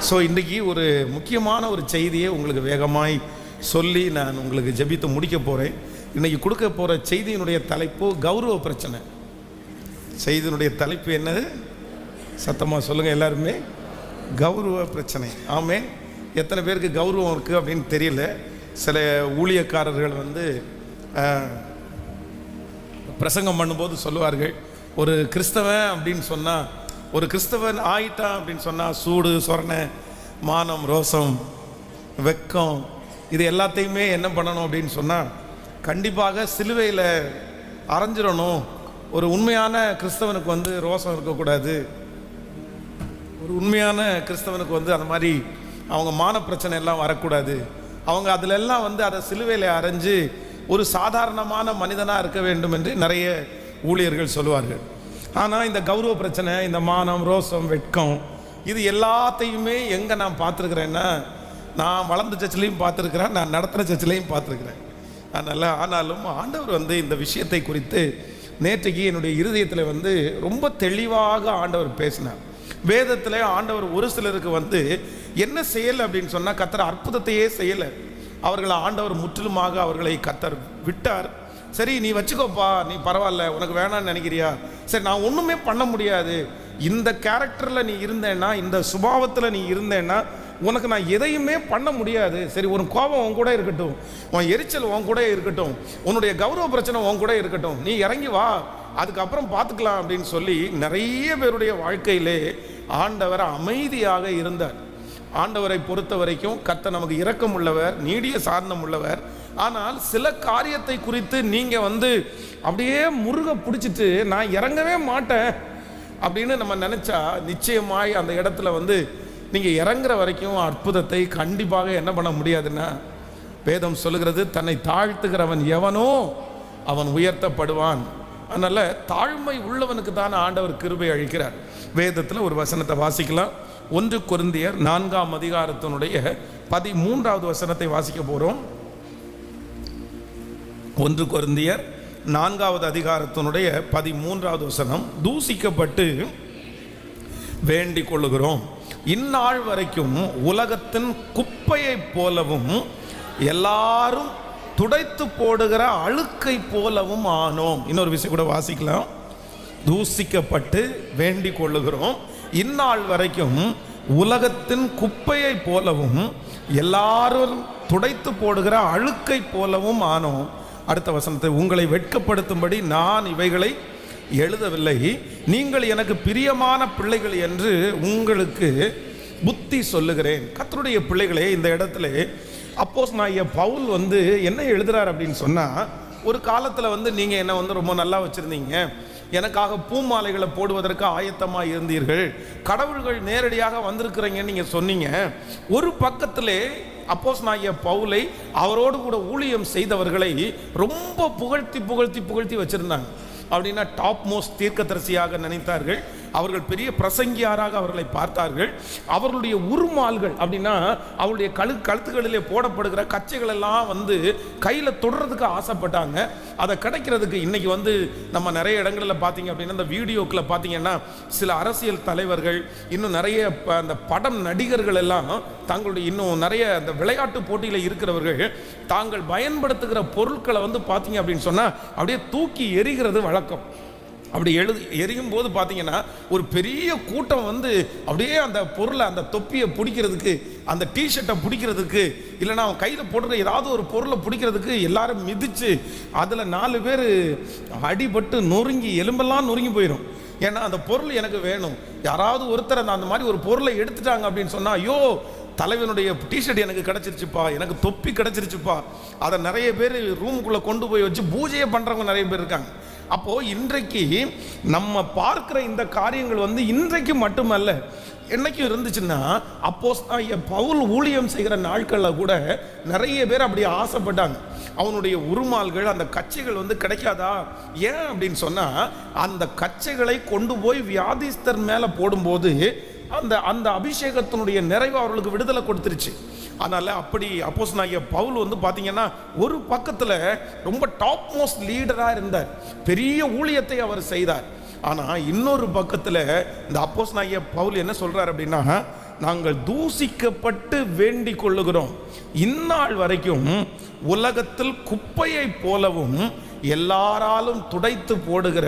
So இன்றைக்கி ஒரு முக்கியமான ஒரு செய்தியை உங்களுக்கு வேகமாய் சொல்லி நான் உங்களுக்கு ஜெபித்து முடிக்க போகிறேன். இன்றைக்கி கொடுக்க போகிற செய்தியினுடைய தலைப்பு கௌரவ பிரச்சனை. செய்தியினுடைய தலைப்பு என்னது? சத்தமாக சொல்லுங்கள் எல்லாருமே. கௌரவ பிரச்சனை. ஆமே. எத்தனை பேருக்கு கௌரவம் இருக்குது அப்படின்னு தெரியல. சில ஊழியக்காரர்கள் பிரசங்கம் பண்ணும்போது சொல்லுவார்கள், ஒரு கிறிஸ்தவன் அப்படின்னு சொன்னால், ஒரு கிறிஸ்தவன் ஆயிட்டான் அப்படின்னு சொன்னால் சூடு சொரணை மானம் ரோசம் வெக்கம் இது எல்லாத்தையுமே என்ன பண்ணணும் அப்படின்னு சொன்னால் கண்டிப்பாக சிலுவையில் அரைஞ்சிடணும். ஒரு உண்மையான கிறிஸ்தவனுக்கு ரோசம் இருக்கக்கூடாது. ஒரு உண்மையான கிறிஸ்தவனுக்கு அந்த மாதிரி அவங்க மான பிரச்சனை எல்லாம் வரக்கூடாது. அவங்க அதிலெல்லாம் அதை சிலுவையில் அரைஞ்சு ஒரு சாதாரணமான மனிதனாக இருக்க வேண்டும் என்று நிறைய ஊழியர்கள் சொல்லுவார்கள். ஆனால் இந்த கௌரவ பிரச்சனை, இந்த மானம் ரோசம் வெட்கம் இது எல்லாத்தையுமே எங்கே நான் பார்த்துருக்குறேன்னா, நான் வளர்ந்த சர்ச்சிலையும் பார்த்துருக்குறேன், நான் நடத்துகிற சர்ச்சிலையும் பார்த்துருக்குறேன். அதனால் ஆனாலும் ஆண்டவர் இந்த விஷயத்தை குறித்து நேற்றைக்கு என்னுடைய இருதயத்தில் ரொம்ப தெளிவாக ஆண்டவர் பேசினார். வேதத்தில் ஆண்டவர் ஒரு சிலருக்கு என்ன செய்யலை அப்படின்னு சொன்னால், கர்த்தர் அற்புதத்தையே செய்யலை. அவர்களை ஆண்டவர் முற்றிலுமாக அவர்களை கர்த்தர் விட்டார். சரி, நீ வச்சுக்கோப்பா, நீ பரவாயில்ல, உனக்கு வேணான்னு நினைக்கிறியா? சரி, நான் ஒன்றுமே பண்ண முடியாது. இந்த கேரக்டரில் நீ இருந்தேன்னா, இந்த சுபாவத்தில் நீ இருந்தேன்னா உனக்கு நான் எதையுமே பண்ண முடியாது. சரி, ஒரு கோபம் உன் கூட இருக்கட்டும், உன் எரிச்சல் உன் கூட இருக்கட்டும், உன்னுடைய கௌரவ பிரச்சனை உன் கூட இருக்கட்டும், நீ இறங்கி வா, அதுக்கப்புறம் பார்த்துக்கலாம் அப்படின்னு சொல்லி நிறைய பேருடைய வாழ்க்கையிலே ஆண்டவர் அமைதியாக இருந்தார். ஆண்டவரை பொறுத்த வரைக்கும் கர்த்தர் நமக்கு இரக்கம் உள்ளவர், நீடிய சாந்தம் உள்ளவர். ஆனால் சில காரியத்தை குறித்து நீங்கள் அப்படியே முருக பிடிச்சிட்டு நான் இறங்கவே மாட்டேன் அப்படின்னு நம்ம நினச்சா நிச்சயமாய் அந்த இடத்துல நீங்கள் இறங்குற வரைக்கும் அற்புதத்தை கண்டிப்பாக என்ன பண்ண முடியாதுன்னா, வேதம் சொல்லுகிறது, தன்னை தாழ்த்துகிறவன் எவனோ அவன் உயர்த்தப்படுவான். அதனால் தாழ்மை உள்ளவனுக்கு தான் ஆண்டவர் கிருபை அளிக்கிறார். வேதத்தில் ஒரு வசனத்தை வாசிக்கலாம். 1 கொரிந்தியர் 4ஆம் அதிகாரத்தினுடைய 13வது வசனத்தை வாசிக்க போகிறோம். 1 கொரிந்தியர் 4வது அதிகாரத்தினுடைய 13வது வசனம். தூசிக்கப்பட்டு வேண்டிக் கொள்ளுகிறோம், இந்நாள் வரைக்கும் உலகத்தின் குப்பையை போலவும் எல்லாரும் துடைத்து போடுகிற அழுக்கை போலவும் ஆனோம். இன்னொரு விஷயம் கூட வாசிக்கலாம். தூசிக்கப்பட்டு வேண்டிக் கொள்ளுகிறோம், இந்நாள் வரைக்கும் உலகத்தின் குப்பையை போலவும் எல்லாரும் துடைத்து போடுகிற அழுக்கை போலவும் ஆனோம். அடுத்த வசனத்தை, உங்களை வெட்கப்படுத்தும்படி நான் இவைகளை எழுதவில்லை, நீங்கள் எனக்கு பிரியமான பிள்ளைகள் என்று உங்களுக்கு புத்தி சொல்லுகிறேன். கர்த்தருடைய பிள்ளைகளே, இந்த இடத்துல அப்போஸ்தலனாகிய பவுல் என்ன எழுதுறார் அப்படின்னு சொன்னால், ஒரு காலத்தில் நீங்கள் என்ன ரொம்ப நல்லா வச்சுருந்தீங்க, எனக்காக பூமாலைகளை போடுவதற்கு ஆயத்தமாக இருந்தீர்கள், கடவுள்கள் நேரடியாக வந்திருக்கிறீங்கன்னு நீங்கள் சொன்னீங்க. ஒரு பக்கத்திலே அப்போஸ்தலனாகிய பவுலை அவரோடு கூட ஊழியம் செய்தவர்களை ரொம்ப புகழ்த்தி புகழ்த்தி புகழ்த்தி வச்சுருந்தாங்க. அப்படின்னா டாப் மோஸ்ட் தீர்க்கதரிசியாக நினைத்தார்கள். அவர்கள் பெரிய பிரசங்கியாராக அவர்களை பார்த்தார்கள். அவர்களுடைய உருமால்கள் அப்படின்னா அவருடைய கழுத்துகளிலே போடப்படுகிற கச்சைகள் எல்லாம் கையில் தொடுறதுக்கு ஆசைப்பட்டாங்க. அதை கிடைக்கிறதுக்கு இன்னைக்கு நம்ம நிறைய இடங்களில் பார்த்தீங்க அப்படின்னா, இந்த வீடியோக்களை பார்த்தீங்கன்னா சில அரசியல் தலைவர்கள், இன்னும் நிறைய அந்த படம் நடிகர்கள் எல்லாம் தங்களுடைய இன்னும் நிறைய அந்த விளையாட்டு போட்டியில் இருக்கிறவர்கள் தாங்கள் பயன்படுத்துகிற பொருட்களை பார்த்தீங்க அப்படின்னு சொன்னால் அப்படியே தூக்கி எறிகிறது வழக்கம். அப்படி எரியும் போது பார்த்தீங்கன்னா ஒரு பெரிய கூட்டம் அப்படியே அந்த பொருளை, அந்த தொப்பியை பிடிக்கிறதுக்கு, அந்த டிஷர்ட்டை பிடிக்கிறதுக்கு, இல்லைனா அவன் கையில் போடுற ஏதாவது ஒரு பொருளை பிடிக்கிறதுக்கு எல்லாரும் மிதித்து அதில் 4 பேர் அடிபட்டு நொறுங்கி எலும்பெல்லாம் நொறுங்கி போயிடும். ஏன்னா அந்த பொருள் எனக்கு வேணும். யாராவது ஒருத்தர் அந்த மாதிரி ஒரு பொருளை எடுத்துட்டாங்க அப்படின்னு சொன்னால், ஐயோ தலைவனுடைய டிஷர்ட் எனக்கு கிடச்சிருச்சுப்பா, எனக்கு தொப்பி கிடச்சிருச்சுப்பா, அதை நிறைய பேர் ரூமுக்குள்ளே கொண்டு போய் வச்சு பூஜையை பண்ணுறவங்க நிறைய பேர் இருக்காங்க. அப்போது இன்றைக்கு நம்ம பார்க்குற இந்த காரியங்கள் இன்றைக்கு மட்டுமல்ல, என்னைக்கும் இருந்துச்சுன்னா, அப்போஸ்தலனாகிய பவுல் ஊழியம் செய்கிற நாட்களில் கூட நிறைய பேர் அப்படி ஆசைப்பட்டாங்க. அவனுடைய உருமால்கள், அந்த கச்சைகள் கிடைக்காதா? ஏன் அப்படின்னு சொன்னால், அந்த கச்சைகளை கொண்டு போய் வியாதிஸ்தர் மேலே போடும்போது அந்த அபிஷேகத்தினுடைய நிறைவு அவர்களுக்கு விடுதலை கொடுத்துருச்சு. அதனால் அப்படி அப்போஸ்தலனாகிய பவுல் பார்த்தீங்கன்னா ஒரு பக்கத்தில் ரொம்ப டாப் மோஸ்ட் லீடராக இருந்தார், பெரிய ஊழியத்தை அவர் செய்தார். ஆனால் இன்னொரு பக்கத்தில் இந்த அப்போஸ்தலனாகிய பவுல் என்ன சொல்கிறார் அப்படின்னா, நாங்கள் தூசிக்கப்பட்டு வேண்டிக் கொள்ளுகிறோம். இந்நாள் வரைக்கும் உலகத்தில் குப்பையை போலவும் எல்லாராலும் துடைத்து போடுகிற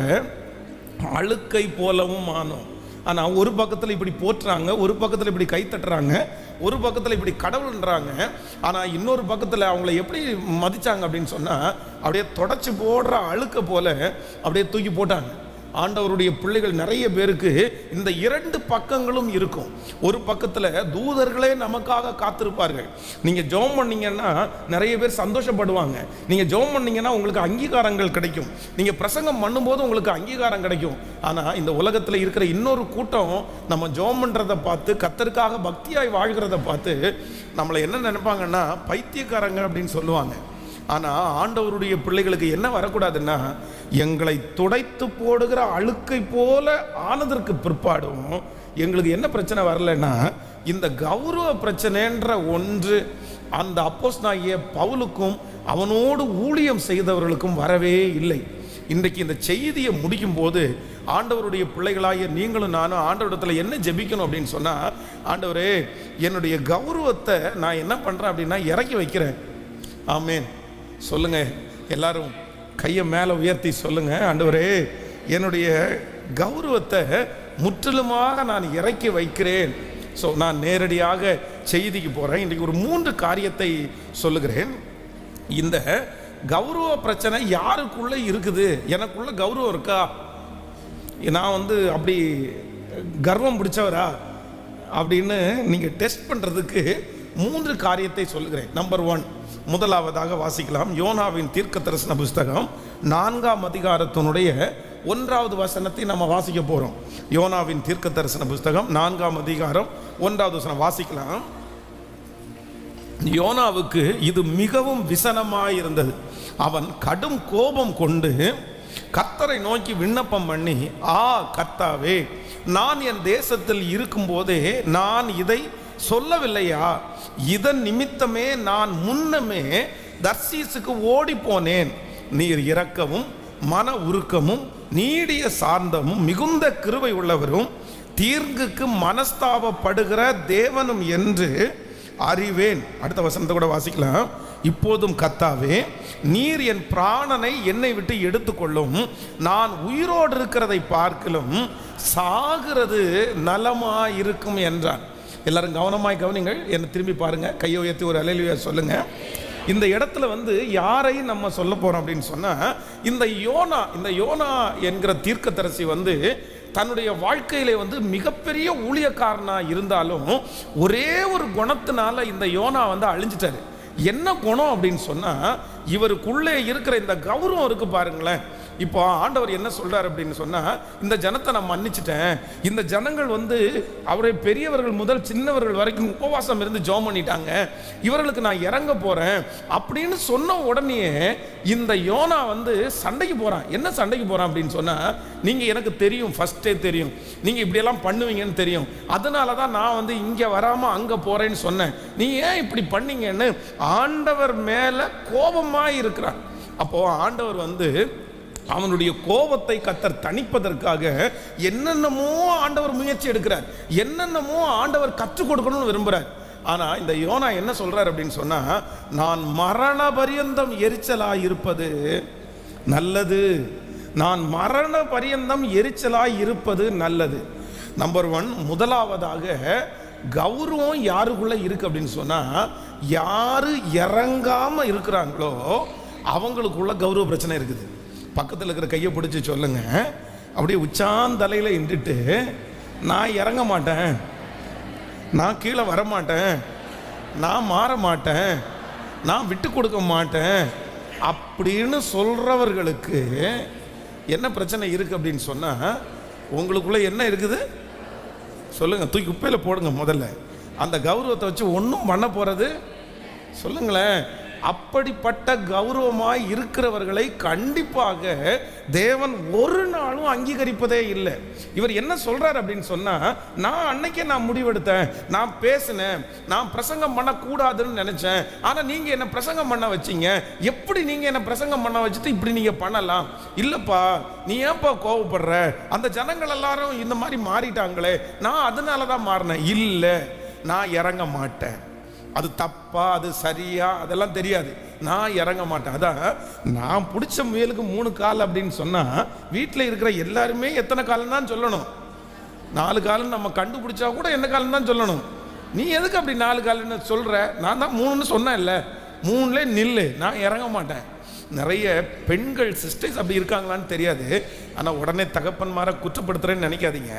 அழுக்கை போலவும் ஆனோம். ஆனால் ஒரு பக்கத்தில் இப்படி போற்றுறாங்க, ஒரு பக்கத்தில் இப்படி கை தட்டுறாங்க, ஒரு பக்கத்தில் இப்படி கடவுள்ன்றாங்க. ஆனால் இன்னொரு பக்கத்தில் அவங்கள எப்படி மதித்தாங்க அப்படின்னு சொன்னால், அப்படியே தொடச்சி போடுற அழுக்க போல அப்படியே தூக்கி போட்டாங்க. ஆண்டவருடைய பிள்ளைகள் நிறைய பேருக்கு இந்த இரண்டு பக்கங்களும் இருக்கும். ஒரு பக்கத்தில் தூதர்களே நமக்காக காத்திருப்பார்கள். நீங்கள் ஜெபம் பண்ணீங்கன்னா நிறைய பேர் சந்தோஷப்படுவாங்க. நீங்கள் ஜெபம் பண்ணீங்கன்னா உங்களுக்கு அங்கீகாரங்கள் கிடைக்கும். நீங்கள் பிரசங்கம் பண்ணும்போது உங்களுக்கு அங்கீகாரம் கிடைக்கும். ஆனால் இந்த உலகத்தில் இருக்கிற இன்னொரு கூட்டம் நம்ம ஜெபம் பண்ணுறதை பார்த்து, கர்த்தருக்காக பக்தியாய் வாழ்கிறத பார்த்து நம்மளை என்ன நினைப்பாங்கன்னா பைத்தியக்காரங்க அப்படின்னு சொல்லுவாங்க. ஆனால் ஆண்டவருடைய பிள்ளைகளுக்கு என்ன வரக்கூடாதுன்னா, எங்களை துடைத்து போடுகிற அழுக்கை போல ஆனதற்கு பிற்பாடும் எங்களுக்கு என்ன பிரச்சனை வரலைன்னா, இந்த கௌரவ பிரச்சனைன்ற ஒன்று அந்த அப்போஸ்தலனாகிய பவுலுக்கும் அவனோடு ஊழியம் செய்தவர்களுக்கும் வரவே இல்லை. இன்றைக்கு இந்த செய்தியை முடிக்கும் போது ஆண்டவருடைய பிள்ளைகளாகிய நீங்களும் நானும் ஆண்டவரிடத்தில் என்ன ஜெபிக்கணும் அப்படின்னு சொன்னால், ஆண்டவரே என்னுடைய கௌரவத்தை நான் என்ன பண்ணுறேன் அப்படின்னா இறக்கி வைக்கிறேன். ஆமேன் சொல்லுங்க. எல்லாரும் கையை மேலே உயர்த்தி சொல்லுங்க, ஆண்டவரே என்னுடைய கௌரவத்தை முற்றிலுமாக நான் இறக்கி வைக்கிறேன். ஸோ நான் நேரடியாக செய்திக்கு போகிறேன். இன்றைக்கு ஒரு 3 காரியத்தை சொல்லுகிறேன். இந்த கௌரவ பிரச்சனை யாருக்குள்ளே இருக்குது? எனக்குள்ள கௌரவம் இருக்கா? நான் அப்படி கர்வம் பிடிச்சவரா அப்படின்னு நீங்கள் டெஸ்ட் பண்ணுறதுக்கு 3 காரியத்தை சொல்லுகிறேன். நம்பர் 1, முதலாவதாக வாசிக்கலாம். யோனாவின் தீர்க்க தரிசன புஸ்தகம் 4ஆம் அதிகாரத்தினுடைய 1வது வசனத்தை நம்ம வாசிக்க போகிறோம். யோனாவின் தீர்க்க தரிசன புஸ்தகம் 4ஆம் அதிகாரம் 1வது வசனம் வாசிக்கலாம். யோனாவுக்கு இது மிகவும் விசனமாயிருந்தது. அவன் கடும் கோபம் கொண்டு கர்த்தரை நோக்கி விண்ணப்பம் பண்ணி, கர்த்தாவே, நான் என் தேசத்தில் இருக்கும்போதே நான் இதை சொல்லவில்லையா? இதன் நிமித்தமே நான் முன்னமே தர்சீசுக்கு ஓடி போனேன். நீர் இரக்கமும் மன உருக்கமும் நீடிய சாந்தமும் மிகுந்த கிருபை உள்ளவரும் தீர்ங்குக்கு மனஸ்தாபப்படுகிற தேவனும் என்று அறிவேன். அடுத்த வசனத்தை கூட வாசிக்கலாம். இப்போதும் கர்த்தாவே, நீர் என் பிராணனை என்னை விட்டு எடுத்துக்கொள்ளும். நான் உயிரோடு இருக்கிறதை பார்க்கலும் சாகிறது நலமாயிருக்கும் என்றான். எல்லாரும் கவனமாய் கவனிங்கள். என்னை திரும்பி பாருங்க, கையை உயர்த்தி ஒரு அல்லேலூயா சொல்லுங்க. இந்த இடத்துல யாரையும் நம்ம சொல்ல போறோம் அப்படின்னு சொன்னா, இந்த யோனா என்கிற தீர்க்கதரிசி தன்னுடைய வாழ்க்கையிலே மிகப்பெரிய ஊழியக்காரனா இருந்தாலும் ஒரே ஒரு குணத்தினால இந்த யோனா அழிஞ்சிட்டாரு. என்ன குணம் அப்படின்னு சொன்னா, இவருக்குள்ளே இருக்கிற இந்த கௌரவம் இருக்கு பாருங்களேன். இப்போ ஆண்டவர் என்ன சொல்றாரு அப்படின்னு சொன்னா, இந்த ஜனத்தை நான் மன்னிச்சிட்டேன். இந்த ஜனங்கள் அவரை பெரியவர்கள் முதல் சின்னவர்கள் வரைக்கும் உபவாசம் இருந்து ஜெபம் பண்ணிட்டாங்க. இவர்களுக்கு நான் இறங்க போறேன் அப்படின்னு சொன்ன உடனே இந்த யோனா சண்டைக்கு போறான். என்ன சண்டைக்கு போறான் அப்படின்னு சொன்னா, நீங்க எனக்கு தெரியும், ஃபர்ஸ்டே தெரியும், நீங்க இப்படியெல்லாம் பண்ணுவீங்கன்னு தெரியும். அதனால தான் நான் இங்க வராம அங்க போறேன்னு சொன்னேன். நீ ஏன் இப்படி பண்ணீங்கன்னு ஆண்டவர் மேல கோபமாய் இருக்கிறான். அப்போ ஆண்டவர் அவனுடைய கோபத்தை கர்த்தர் தணிப்பதற்காக என்னென்னமோ ஆண்டவர் முயற்சி எடுக்கிறார், என்னென்னமோ ஆண்டவர் கற்றுக் கொடுக்கணும்னு விரும்புகிறார். ஆனால் இந்த யோனா என்ன சொல்றார் அப்படின்னு சொன்னா, நான் மரண பரியந்தம் எரிச்சலாய் இருப்பது நல்லது. நான் மரண பரியந்தம் எரிச்சலாய் இருப்பது நல்லது. நம்பர் 1, முதலாவதாக கௌரவம் யாருக்குள்ள இருக்கு அப்படின்னு சொன்னா, யாரு இறங்காம இருக்கிறாங்களோ அவங்களுக்குள்ள கௌரவ பிரச்சனை இருக்குது. பக்கத்தில் இருக்கிற கையை பிடிச்சி சொல்லுங்க, அப்படியே உச்சாந்தலையில் இண்டுட்டு, நான் இறங்க மாட்டேன், நான் கீழே வர மாட்டேன், நான் மாற மாட்டேன், நான் விட்டு கொடுக்க மாட்டேன் அப்படின்னு சொல்றவர்களுக்கு என்ன பிரச்சனை இருக்கு அப்படின்னு சொன்னா, உங்களுக்குள்ள என்ன இருக்குது சொல்லுங்க, தூக்கி குப்பையில் போடுங்க. முதல்ல அந்த கௌரவத்தை வச்சு ஒன்றும் பண்ண போறது சொல்லுங்களேன் அப்படிப்பட்ட கௌரவமாய் இருக்கிறவர்களை கண்டிப்பாக தேவன் ஒரு நாளும் அங்கீகரிப்பதே இல்லை. இவர் என்ன சொல்றார் அப்படின்னு சொன்னா, நான் அன்னைக்கே நான் முடிவெடுத்தேன், நான் பேசினேன், நான் பிரசங்கம் பண்ணக்கூடாதுன்னு நினைச்சேன், ஆனா நீங்க என்ன பிரசங்கம் பண்ண வச்சீங்க, எப்படி நீங்க என்ன பிரசங்கம் பண்ண வச்சுட்டு இப்படி நீங்க பண்ணலாம்? இல்லப்பா, நீ ஏன்பா கோவப்படுற, அந்த ஜனங்கள் எல்லாரும் இந்த மாதிரி மாறிட்டாங்களே, நான் அதனாலதான் மாறினேன். இல்லை, நான் இறங்க மாட்டேன். அது தப்பா அது சரியா அதெல்லாம் தெரியாது, நான் இறங்க மாட்டேன். அதான் நான் பிடிச்ச முயலுக்கு 3 கால் அப்படின்னு சொன்னா, வீட்டில் இருக்கிற எல்லாருமே எத்தனை காலம் தான் சொல்லணும்? 4 காலம் நம்ம கண்டுபிடிச்சா கூட என்ன காலம் தான் சொல்லணும். நீ எதுக்கு அப்படி 4 காலன்னு சொல்ற? நான் தான் 3ன்னு சொன்னேன் இல்லை, 3லே நில்லு, நான் இறங்க மாட்டேன். நிறைய பெண்கள் சிஸ்டர்ஸ் அப்படி இருக்காங்களான்னு தெரியாது, ஆனால் உடனே தகப்பன்மாரை குற்றப்படுத்துறேன்னு நினைக்காதீங்க.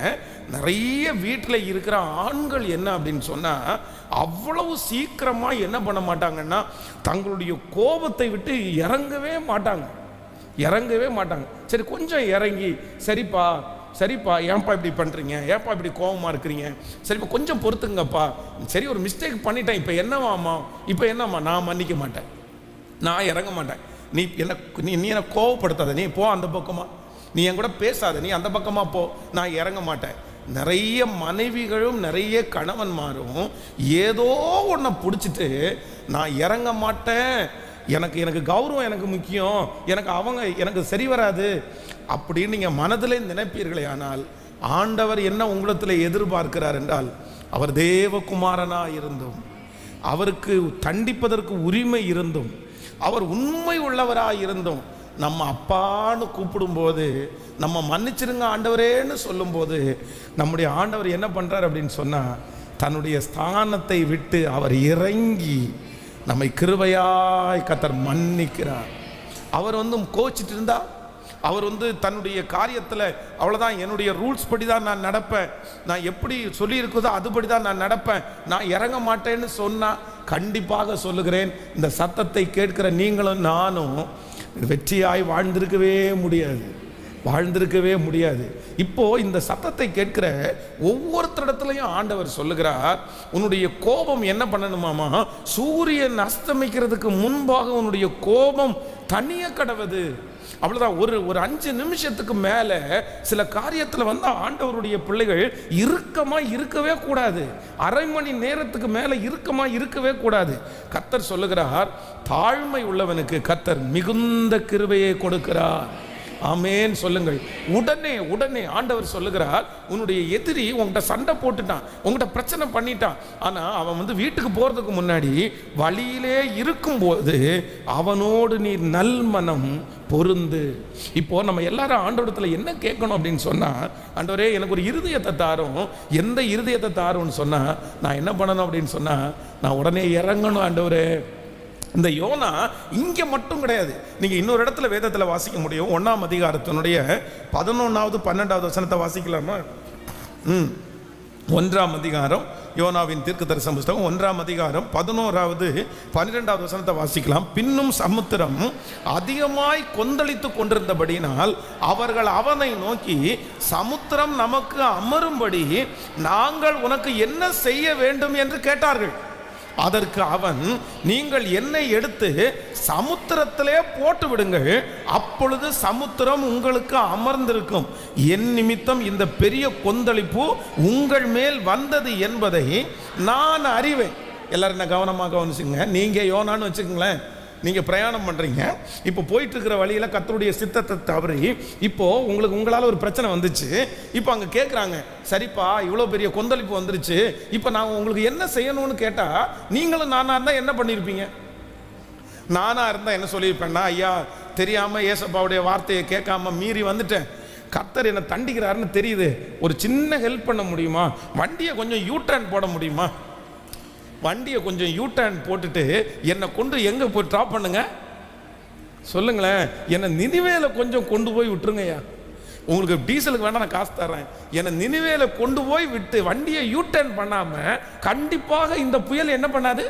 நிறைய வீட்டில் இருக்கிற ஆண்கள் என்ன அப்படின்னு சொன்னால், அவ்வளவு சீக்கிரமாக என்ன பண்ண மாட்டாங்கன்னா, தங்களுடைய கோபத்தை விட்டு இறங்கவே மாட்டாங்க. சரி, கொஞ்சம் இறங்கி, சரிப்பா ஏன்பா இப்படி பண்ணுறீங்க, ஏன்பா இப்படி கோபமாக இருக்கிறீங்க, சரிப்பா கொஞ்சம் பொறுத்துங்கப்பா, சரி ஒரு மிஸ்டேக் பண்ணிட்டேன், இப்போ என்னம்மா, நான் மன்னிக்க மாட்டேன், நான் இறங்க மாட்டேன். நீ என்ன கோவப்படுத்தாத, நீ போ அந்த பக்கமா, நீ என் கூட பேசாத, நீ அந்த பக்கமா போ, நான் இறங்க மாட்டேன். நிறைய மனைவிகளும் நிறைய கணவன்மாரும் ஏதோ ஒன்றை பிடிச்சிட்டு, நான் இறங்க மாட்டேன், எனக்கு கௌரவம் எனக்கு முக்கியம், எனக்கு சரி வராது அப்படின்னு நீங்கள் மனதிலே நினைப்பீர்களே. ஆனால் ஆண்டவர் என்ன உங்களிடத்தில் எதிர்பார்க்கிறார் என்றால், அவர் தேவகுமாரனாக இருந்தும், அவருக்கு தண்டிப்பதற்கு உரிமை இருந்தும், அவர் உண்மை உள்ளவராக இருந்தும், நம்ம அப்பான்னு கூப்பிடும்போது, நம்ம மன்னிச்சிருங்க ஆண்டவரேன்னு சொல்லும்போது, நம்முடைய ஆண்டவர் என்ன பண்ணுறார் அப்படின்னு சொன்னால், தன்னுடைய ஸ்தானத்தை விட்டு அவர் இறங்கி நம்மை கிருபையாய் கர்த்தர் மன்னிக்கிறார். அவர் கோச்சிட்டு இருந்தா, அவர் தன்னுடைய காரியத்தில் அவ்வளோதான், என்னுடைய ரூல்ஸ் படி தான் நான் நடப்பேன், நான் எப்படி சொல்லியிருக்குதோ அதுபடி தான் நான் நடப்பேன், நான் இறங்க மாட்டேன்னு சொன்னால், கண்டிப்பாக சொல்லுகிறேன், இந்த சத்தத்தை கேட்கிற நீங்களும் நானும் வெற்றியாய் வாழ்ந்திருக்கவே முடியாது. இப்போ இந்த சத்தத்தை கேட்கிற ஒவ்வொருத்தரிடத்துலையும் ஆண்டவர் சொல்லுகிறார், உன்னுடைய கோபம் என்ன பண்ணணுமாமா, சூரியன் அஸ்தமிக்கிறதுக்கு முன்பாக உன்னுடைய கோபம் தனிய கடவுது. அவ்வளோதான். ஒரு 5 நிமிஷத்துக்கு மேலே சில காரியத்தில் ஆண்டவருடைய பிள்ளைகள் இறுக்கமாக இருக்கவே கூடாது. அரை மணி நேரத்துக்கு மேலே இறுக்கமாக இருக்கவே கூடாது. கர்த்தர் சொல்லுகிறார், தாழ்மை உள்ளவனுக்கு கர்த்தர் மிகுந்த கிருபையை கொடுக்கிறார். ஆமேன் சொல்லுங்கள். உடனே ஆண்டவர் சொல்லுகிறார், உன்னுடைய எதிரி உங்கள்கிட்ட சண்டை போட்டுட்டான், உங்கள்கிட்ட பிரச்சனை பண்ணிட்டான், ஆனால் அவன் வீட்டுக்கு போகிறதுக்கு முன்னாடி வழியிலே இருக்கும்போது அவனோடு நீ நல்மனம் பொருந்து. இப்போ நம்ம எல்லாரும் ஆண்டவரத்தில் என்ன கேட்கணும் அப்படின்னு சொன்னால், ஆண்டவரே எனக்கு ஒரு இருதயத்தை தாரும். எந்த இருதயத்தை தாரும்னு சொன்னால், நான் என்ன பண்ணணும் அப்படின்னு சொன்னால், நான் உடனே இறங்கணும் ஆண்டவரே. இந்த யோனா இங்கே மட்டும் கிடையாது, நீங்கள் இன்னொரு இடத்துல வேதத்தில் வாசிக்க முடியும். 1ஆம் அதிகாரத்தினுடைய 11வது 12வது வசனத்தை வாசிக்கலாமா? 1ஆம் அதிகாரம், யோனாவின் தீர்க்கதரிசன புத்தகம் 1ஆம் அதிகாரம் 11வது 12வது வசனத்தை வாசிக்கலாம். பின்னும் சமுத்திரம் அதிகமாய் கொந்தளித்து கொண்டிருந்தபடியினால் அவர்கள் அவனை நோக்கி, சமுத்திரம் நமக்கு அமரும்படி நாங்கள் உனக்கு என்ன செய்ய வேண்டும் என்று கேட்டார்கள். அதற்கு அவன், நீங்கள் என்னை எடுத்து சமுத்திரத்திலே போட்டு விடுங்கள், அப்பொழுது சமுத்திரம் உங்களுக்கு அமர்ந்திருக்கும். என் நிமித்தம் இந்த பெரிய கொந்தளிப்பு உங்கள் மேல் வந்தது என்பதை நான் அறிவேன். எல்லாரும் என்ன கவனமாக கவனிச்சுங்க. நீங்கள் யோனான்னு வச்சுக்கோங்களேன், நீங்கள் பிரயாணம் பண்ணுறீங்க, இப்போ போயிட்டு இருக்கிற வழியில் கர்த்தருடைய சித்தத்தை தவறி இப்போ உங்களால் ஒரு பிரச்சனை வந்துச்சு. இப்போ அங்கே கேட்குறாங்க, சரிப்பா இவ்வளோ பெரிய கொந்தளிப்பு வந்துருச்சு, இப்போ நான் உங்களுக்கு என்ன செய்யணும்னு கேட்டால், நீங்களும் நானாக இருந்தால் என்ன பண்ணியிருப்பீங்க? நானாக இருந்தால் என்ன சொல்லியிருப்பேன்னா, ஐயா தெரியாமல் ஏசப்பாவுடைய வார்த்தையை கேட்காம மீறி வந்துட்டேன், கர்த்தர் என்னை தண்டிக்கிறாருன்னு தெரியுது, ஒரு சின்ன ஹெல்ப் பண்ண முடியுமா, வண்டியை கொஞ்சம் யூட்டர்ன் போட முடியுமா, வண்டியை கொஞ்சம் யூட்டர்ன் போட்டுட்டு என்னை கொண்டு எங்கே போய் ட்ராப் பண்ணுங்க சொல்லுங்களேன், என்னை நினிவேல கொஞ்சம் கொண்டு போய் விட்டுருங்கய்யா, உங்களுக்கு டீசலுக்கு வேணா நான் காசு தரேன், என்னை நினிவேல கொண்டு போய் விட்டு வண்டியை யூட்டர்ன் பண்ணாமல் கண்டிப்பாக இந்த புயல் என்ன பண்ணாது.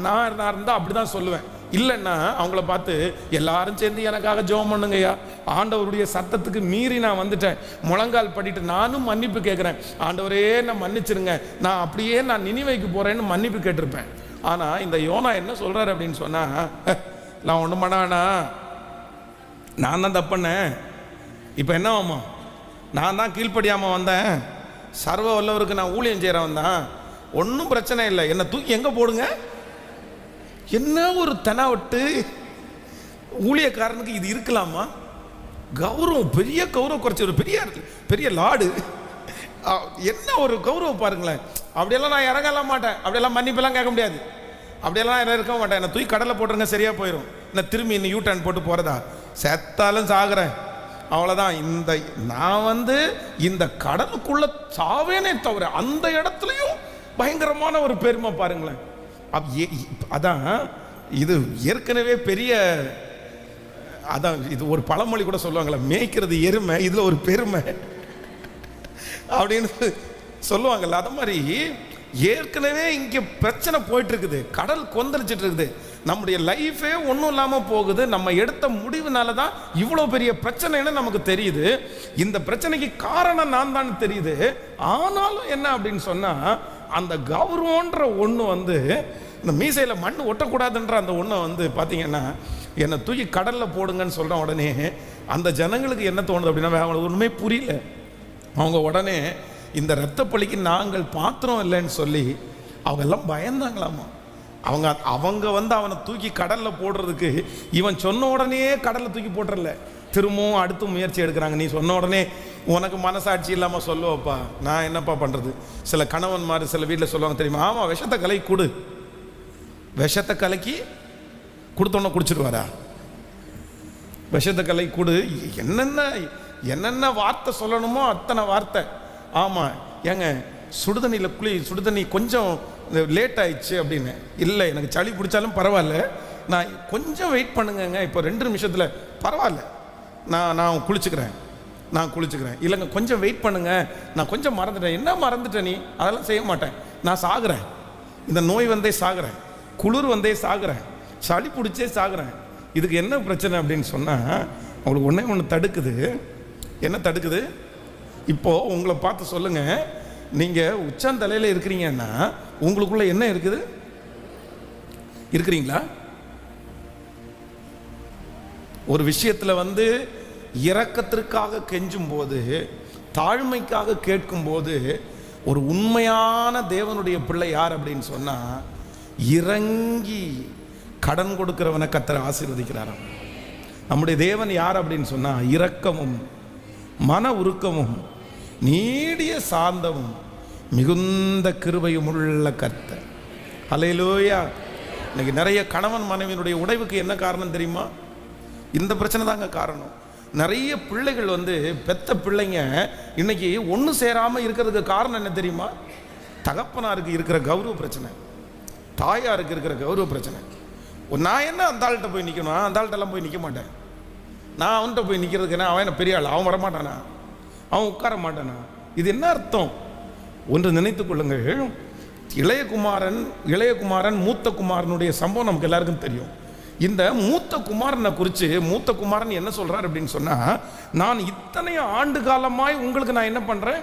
நான் இருந்தால் அப்படி தான் சொல்லுவேன். இல்லைன்னா அவங்கள பார்த்து எல்லாரும் சேர்ந்து எனக்காக ஜெபம் பண்ணுங்கய்யா, ஆண்டவருடைய சத்தத்துக்கு மீறி நான் வந்துட்டேன், முழங்கால் படிட்டு நானும் மன்னிப்பு கேட்குறேன், ஆண்டவரே நான் மன்னிச்சிருங்க, நான் அப்படியே நான் நினிவேக்கு போகிறேன்னு மன்னிப்பு கேட்டிருப்பேன். ஆனால் இந்த யோனா என்ன சொல்கிறார் அப்படின்னு சொன்னால், நான் ஒன்றும் பண்ணானா, நான் தான் தப்புன்னேன், இப்போ என்னவாம்மா, நான் தான் கீழ்ப்படியாமல் வந்தேன், சர்வ வல்லவருக்கு நான் ஊழியம் செய்கிறவன் தான், ஒன்றும் பிரச்சனை இல்லை, என்னை தூக்கி எங்கே போடுங்க. என்ன ஒரு தெனாவட்டு ஊழியக்காரனுக்கு இது இருக்கலாமா? கௌரவம், பெரிய கௌரவம் குறைச்சி, ஒரு பெரிய பெரிய லாடு, என்ன ஒரு கௌரவம் பாருங்களேன். அப்படியெல்லாம் நான் இறங்கலாம் மாட்டேன், அப்படியெல்லாம் மன்னிப்பெல்லாம் கேட்க முடியாது, அப்படியெல்லாம் நான் இருக்க மாட்டேன், என்னை தூக்கி கடலை போட்டுருங்க சரியாக போயிடும், என்ன திரும்பி இன்னும் யூ டர்ன் போட்டு போகிறதா, செத்தாலும் சாகுறேன் அவ்வளோதான். நான் இந்த கடலுக்குள்ள சாவேனே தவிர அந்த இடத்துலையும் பயங்கரமான ஒரு பெருமை பாருங்களேன். அதான் இது ஏற்கனவே பெரிய, அதான் இது ஒரு பழமொழி கூட சொல்லுவாங்களே, மேய்க்கிறது எருமை, இதில் ஒரு பெருமை அப்படின்னு சொல்லுவாங்கல்ல. அது மாதிரி ஏற்கனவே இங்கே பிரச்சனை போயிட்டு இருக்குது, கடல் கொந்தளிச்சிட்டு இருக்குது, நம்முடைய லைஃபே ஒன்றும் இல்லாமல் போகுது, நம்ம எடுத்த முடிவுனால தான் இவ்வளோ பெரிய பிரச்சனைன்னு நமக்கு தெரியுது. இந்த பிரச்சனைக்கு காரணம் நான் தான் தெரியுது. ஆனாலும் என்ன அப்படின்னு சொன்னால், அந்த கௌரவன்ற ஒன்று இந்த மீசையில் மண் ஒட்டக்கூடாதுன்ற அந்த ஒன்றை பார்த்தீங்கன்னா, என்னை தூக்கி கடலில் போடுங்கன்னு சொல்கிற உடனே அந்த ஜனங்களுக்கு என்ன தோணுது அப்படின்னா, அவங்களுக்கு ஒன்றுமே புரியல. அவங்க உடனே இந்த இரத்தப்பழிக்கு நாங்கள் பாத்திரம் இல்லைன்னு சொல்லி அவங்க எல்லாம் பயந்தாங்களாமா. அவங்க அவனை தூக்கி கடலில் போடுறதுக்கு இவன் சொன்ன உடனே கடலில் தூக்கி போட்டுறல, திரும்பவும் அடுத்து முயற்சி எடுக்கிறாங்க. நீ சொன்ன உடனே உனக்கு மனசாட்சி இல்லாமல் சொல்லுவப்பா, நான் என்னப்பா பண்ணுறது. சில கணவன் மாதிரி சில வீட்டில் சொல்லுவாங்க தெரியுமா, ஆமாம் விஷத்தை கலக்கி கொடு, விஷத்தை கலக்கி கொடுத்தோன்னே குடிச்சிடுவாரா, விஷத்தை கலக்கி கொடு, என்னென்ன வார்த்தை சொல்லணுமோ அத்தனை வார்த்தை. ஆமாம் ஏங்க சுடுதண்ணி கொஞ்சம் லேட் ஆயிடுச்சு அப்படின்னு, இல்லை எனக்கு சளி பிடிச்சாலும் பரவாயில்ல, நான் கொஞ்சம் வெயிட் பண்ணுங்க, இப்போ 2 நிமிஷத்தில் பரவாயில்ல, நான் குளிச்சுக்கிறேன், இல்லைங்க கொஞ்சம் வெயிட் பண்ணுங்க, நான் கொஞ்சம் மறந்துட்டேன். என்ன மறந்துட்டேன் நீ? அதெல்லாம் செய்ய மாட்டேன், நான் சாகுறேன், இந்த நோய் வந்தே சாகுறேன், குளிர் வந்தே சாகுறேன், சளி பிடிச்சே சாகுறேன். இதுக்கு என்ன பிரச்சனை அப்படின்னு சொன்னால், அவங்களுக்கு ஒன்று தடுக்குது. என்ன தடுக்குது? இப்போது உங்களை பார்த்து சொல்லுங்கள், நீங்கள் உச்சந்தலையில் இருக்கிறீங்கன்னா உங்களுக்குள்ள என்ன இருக்குது? இருக்கிறீங்களா? ஒரு விஷயத்தில் இரக்கத்திற்காக கெஞ்சும் போது, தாழ்மைக்காக கேட்கும் போது, ஒரு உண்மையான தேவனுடைய பிள்ளை யார் அப்படின்னு சொன்னால், இறங்கி கடன் கொடுக்கிறவனை கர்த்தர் ஆசீர்வதிக்கிறாராம். நம்முடைய தேவன் யார் அப்படின்னு சொன்னால், இரக்கமும் மன உருக்கமும் நீடிய சாந்தமும் மிகுந்த கிருபையும் உள்ள கர்த்தர். ஹல்லேலூயா. இன்னைக்கு நிறைய கணவன் மனைவியினுடைய உடைவுக்கு என்ன காரணம் தெரியுமா? இந்த பிரச்சனை தாங்க காரணம். நிறைய பிள்ளைகள் பெத்த பிள்ளைங்க இன்னைக்கு ஒன்று சேராமல் இருக்கிறதுக்கு காரணம் என்ன தெரியுமா? தகப்பனாருக்கு இருக்கிற கௌரவ பிரச்சனை, தாயாருக்கு இருக்கிற கௌரவ பிரச்சனை. நான் என்ன அந்த ஆள்கிட்ட போய் நிற்கணும்? அந்த ஆள்கிட்டலாம் போய் நிற்க மாட்டேன். நான் அவன்கிட்ட போய் நிற்கிறதுக்கு என்ன, அவன் என்ன பெரிய ஆள், அவன் வரமாட்டானா, அவன் உட்கார மாட்டானா? இது என்ன அர்த்தம்? ஒன்று நினைத்து கொள்ளுங்கள். இளையகுமாரன் மூத்த குமாரனுடைய சம்பவம் நமக்கு எல்லாருக்கும் தெரியும். இந்த மூத்த குமாரனை குறித்து மூத்த குமாரன் என்ன சொல்றார் அப்படின்னு சொன்னா, நான் இத்தனை ஆண்டு காலமாய் உங்களுக்கு நான் என்ன பண்றேன்,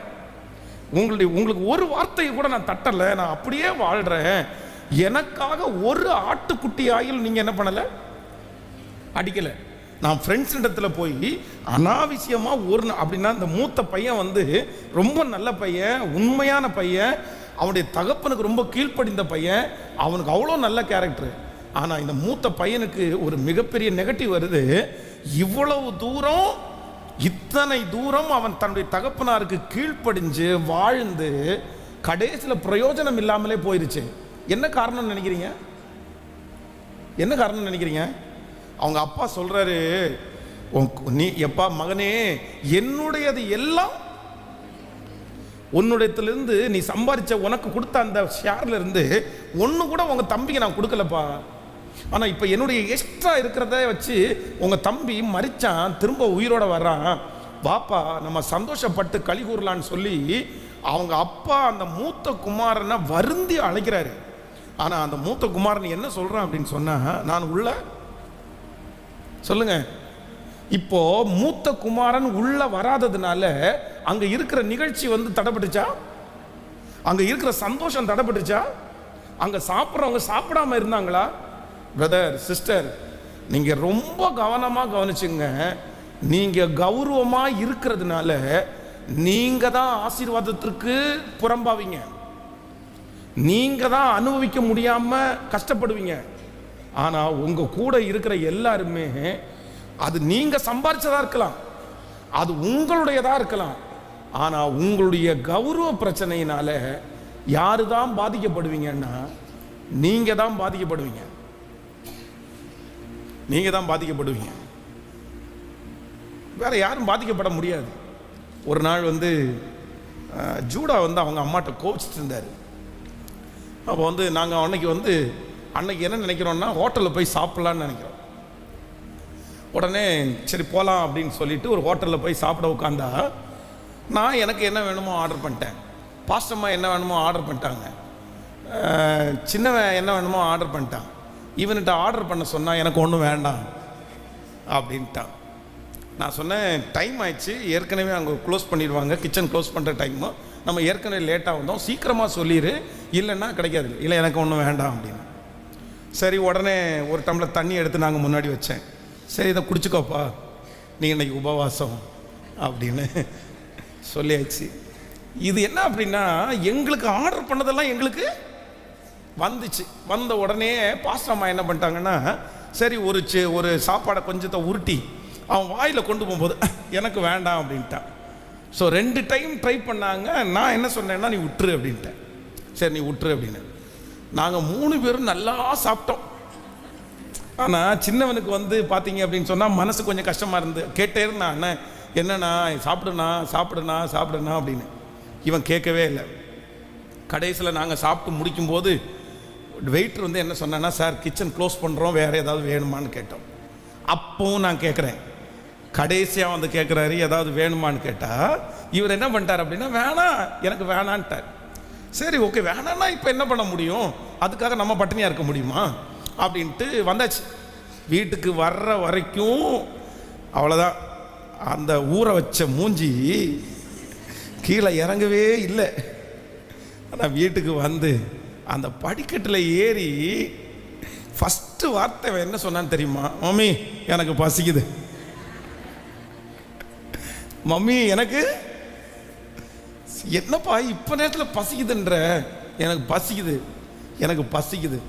உங்களுக்கு ஒரு வார்த்தையை கூட நான் தட்டலை, நான் அப்படியே வாழ்றேன், எனக்காக ஒரு ஆட்டுக்குட்டி ஆயில் நீங்க என்ன பண்ணல, அடிக்கல. நான் ஃப்ரெண்ட்ஸ் இடத்துல போய் அனாவசியமா அப்படின்னா, இந்த மூத்த பையன் ரொம்ப நல்ல பையன், உண்மையான பையன், அவனுடைய தகப்பனுக்கு ரொம்ப கீழ்ப்படிந்த பையன், அவனுக்கு அவ்வளோ நல்ல கேரக்டர். ஆனால் இந்த மூத்த பையனுக்கு ஒரு மிகப்பெரிய நெகட்டிவ் வருது. இத்தனை தூரம் அவன் தன்னுடைய தகப்பனாருக்கு கீழ்ப்படிஞ்சு வாழ்ந்து கடைசியில் பிரயோஜனம் இல்லாமலே போயிருச்சு. என்ன காரணம் நினைக்கிறீங்க? அவங்க அப்பா சொல்றாரு, நீ எப்பா மகனே, என்னுடையது எல்லாம் உன்னுடையத்திலிருந்து நீ சம்பாதிச்ச உனக்கு கொடுத்த அந்த ஷேர்ல இருந்து ஒன்று கூட உங்க தம்பிக்கு நான் கொடுக்கலப்பா. ஆனால் இப்போ என்னுடைய எக்ஸ்ட்ரா இருக்கிறத வச்சு உங்கள் தம்பி மரிச்சான், திரும்ப உயிரோட வர்றான், வாப்பா நம்ம சந்தோஷப்பட்டு களி கூறலான்னு சொல்லி அவங்க அப்பா அந்த மூத்த குமாரனை வருந்தி அழைக்கிறாரு. ஆனால் அந்த மூத்த குமாரன் என்ன சொல்கிறான் அப்படின்னு சொன்னால், நான் உள்ள சொல்லுங்க. இப்போ மூத்த குமாரன் உள்ள வராததுனால அங்கே இருக்கிற நிகழ்ச்சி தடைப்பட்டுச்சா? அங்கே இருக்கிற சந்தோஷம் தடைப்பட்டுச்சா? அங்கே சாப்பிட்றவங்க சாப்பிடாம இருந்தாங்களா? பிரதர் சிஸ்டர், நீங்கள் ரொம்ப கவனமாக கவனிச்சுங்க. நீங்கள் கௌரவமாக இருக்கிறதுனால நீங்கள் தான் ஆசீர்வாதத்திற்கு புறம்பாவீங்க. நீங்கள் தான் அனுபவிக்க முடியாமல் கஷ்டப்படுவீங்க. ஆனால் உங்கள் கூட இருக்கிற எல்லாருமே, அது நீங்கள் சம்பாரிச்சதாக இருக்கலாம், அது உங்களுடையதாக இருக்கலாம், ஆனால் உங்களுடைய கௌரவ பிரச்சனையினால யாரு தான் பாதிக்கப்படுவீங்கன்னா நீங்கள் தான் பாதிக்கப்படுவீங்க. நீங்கள் தான் பாதிக்கப்படுவீங்க, வேற யாரும் பாதிக்கப்பட முடியாது. ஒரு நாள் ஜூடா அவங்க அம்மாட்ட கோச்சிட்டு இருந்தார். அப்போ நாங்கள் அன்னைக்கு என்ன நினைக்கிறோன்னா, ஹோட்டலில் போய் சாப்பிட்லான்னு நினைக்கிறோம். உடனே சரி போகலாம் அப்படின்னு சொல்லிட்டு ஒரு ஹோட்டலில் போய் சாப்பிட உட்காந்தா, நான் எனக்கு என்ன வேணுமோ ஆர்டர் பண்ணிட்டேன், பாஸ்டம்மா என்ன வேணுமோ ஆர்டர் பண்ணிட்டாங்க, சின்னவன் என்ன வேணுமோ ஆர்டர் பண்ணிட்டான். இவன்கிட்ட ஆர்டர் பண்ண சொன்னால் எனக்கு ஒன்றும் வேண்டாம் அப்படின்ட்டான். நான் சொன்னேன், டைம் ஆயிடுச்சு, ஏற்கனவே அங்கே க்ளோஸ் பண்ணிடுவாங்க, கிச்சன் க்ளோஸ் பண்ணுற டைமு, நம்ம ஏற்கனவே லேட்டாக வந்தோம், சீக்கிரமாக சொல்லிடு, இல்லைன்னா கிடைக்காது. இல்லை எனக்கு ஒன்றும் வேண்டாம் அப்படின்னு. சரி, உடனே ஒரு டம்ளர் தண்ணி எடுத்து நாங்கள் முன்னாடி வச்சேன். சரி, இதை குடிச்சுக்கோப்பா, நீ இன்னைக்கு உபவாசம் அப்படின்னு சொல்லியாச்சு. இது என்ன அப்படின்னா, எங்களுக்கு ஆர்டர் பண்ணதெல்லாம் எங்களுக்கு வந்துச்சு. வந்த உடனே பாஸ்டம்மா என்ன பண்ணிட்டாங்கன்னா, சரி ஒரு சாப்பாடை கொஞ்சத்தை உருட்டி அவன் வாயில் கொண்டு போகும்போது எனக்கு வேண்டாம் அப்படின்ட்டான். ஸோ 2 டைம் ட்ரை பண்ணாங்க. நான் என்ன சொன்னேன்னா, நீ விட்டுரு அப்படின்ட்டேன். சரி நீ விட்டுரு அப்படின்னு. நாங்கள் 3 பேரும் நல்லா சாப்பிட்டோம். ஆனால் சின்னவனுக்கு பார்த்தீங்க அப்படின்னு சொன்னால் மனசு கொஞ்சம் கஷ்டமாக இருந்து கேட்டே இருந்தான், அண்ணன் என்னண்ணா சாப்பிடுண்ணா அப்படின்னு. இவன் கேட்கவே இல்லை. கடைசியில் நாங்கள் சாப்பிட்டு முடிக்கும்போது வெயிட்டர் என்ன சொன்னான்னா, சார் கிச்சன் க்ளோஸ் பண்ணுறோம், வேறு ஏதாவது வேணுமான்னு கேட்டோம். அப்பவும் நான் கேட்குறேன், கடைசியாக கேட்குறாரு ஏதாவது வேணுமான்னு கேட்டால், இவர் என்ன பண்ணிட்டார் அப்படின்னா, வேணாம் எனக்கு வேணான்ட்டார். சரி ஓகே, வேணான்னா இப்போ என்ன பண்ண முடியும், அதுக்காக நம்ம பட்டினியாக இருக்க முடியுமா அப்படின்ட்டு வந்தாச்சு. வீட்டுக்கு வர்ற வரைக்கும் அவ்வளோதான், அந்த ஊற வச்ச மூஞ்சி கீழே இறங்கவே இல்லை. ஆனால் வீட்டுக்கு அந்த படிக்கட்டில் ஏறி ஃபஸ்ட்டு வார்த்தை என்ன சொன்னான்னு தெரியுமா? மம்மி எனக்கு பசிக்குது, மம்மி எனக்கு என்னப்பா இப்போ நேரத்தில் பசிக்குதுன்ற, எனக்கு பசிக்குது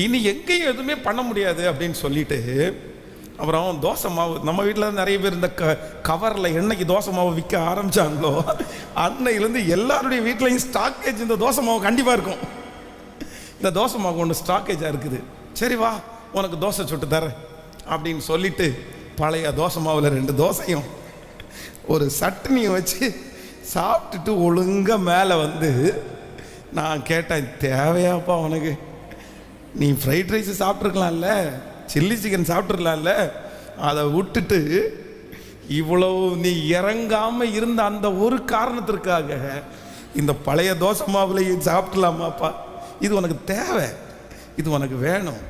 இனி எங்கேயும் எதுவுமே பண்ண முடியாது அப்படின்னு சொல்லிட்டு, அப்புறம் தோசை மாவு, நம்ம வீட்டில் நிறைய பேர் இந்த கவரில் என்னைக்கு தோசை மாவு விற்க ஆரம்பித்தாங்களோ அன்னையிலேருந்து எல்லாருடைய வீட்லையும் ஸ்டாக்கேஜ் இந்த தோசை மாவு கண்டிப்பாக இருக்கும். இந்த தோசை மாவு ஒன்று ஸ்டாக்கேஜாக இருக்குது, சரி வா உனக்கு தோசை சுட்டு தரேன் அப்படின்னு சொல்லிட்டு பழைய தோசை மாவில் 2 தோசையும் ஒரு சட்னியும் வச்சு சாப்பிட்டுட்டு ஒழுங்காக மேலே நான் கேட்டேன், தேவையாப்பா உனக்கு, நீ ஃப்ரைட் ரைஸ் சாப்பிட்ருக்கலாம்ல, சில்லி சிக்கன் சாப்பிட்ருக்கலாம்ல, அதை விட்டுட்டு இவ்வளவு நீ இறங்காமல் இருந்த அந்த ஒரு காரணத்திற்காக இந்த பழைய தோசை மாவுலையும் சாப்பிடலாமாப்பா, இது உனக்கு தேவை, இது உனக்கு வேணும்.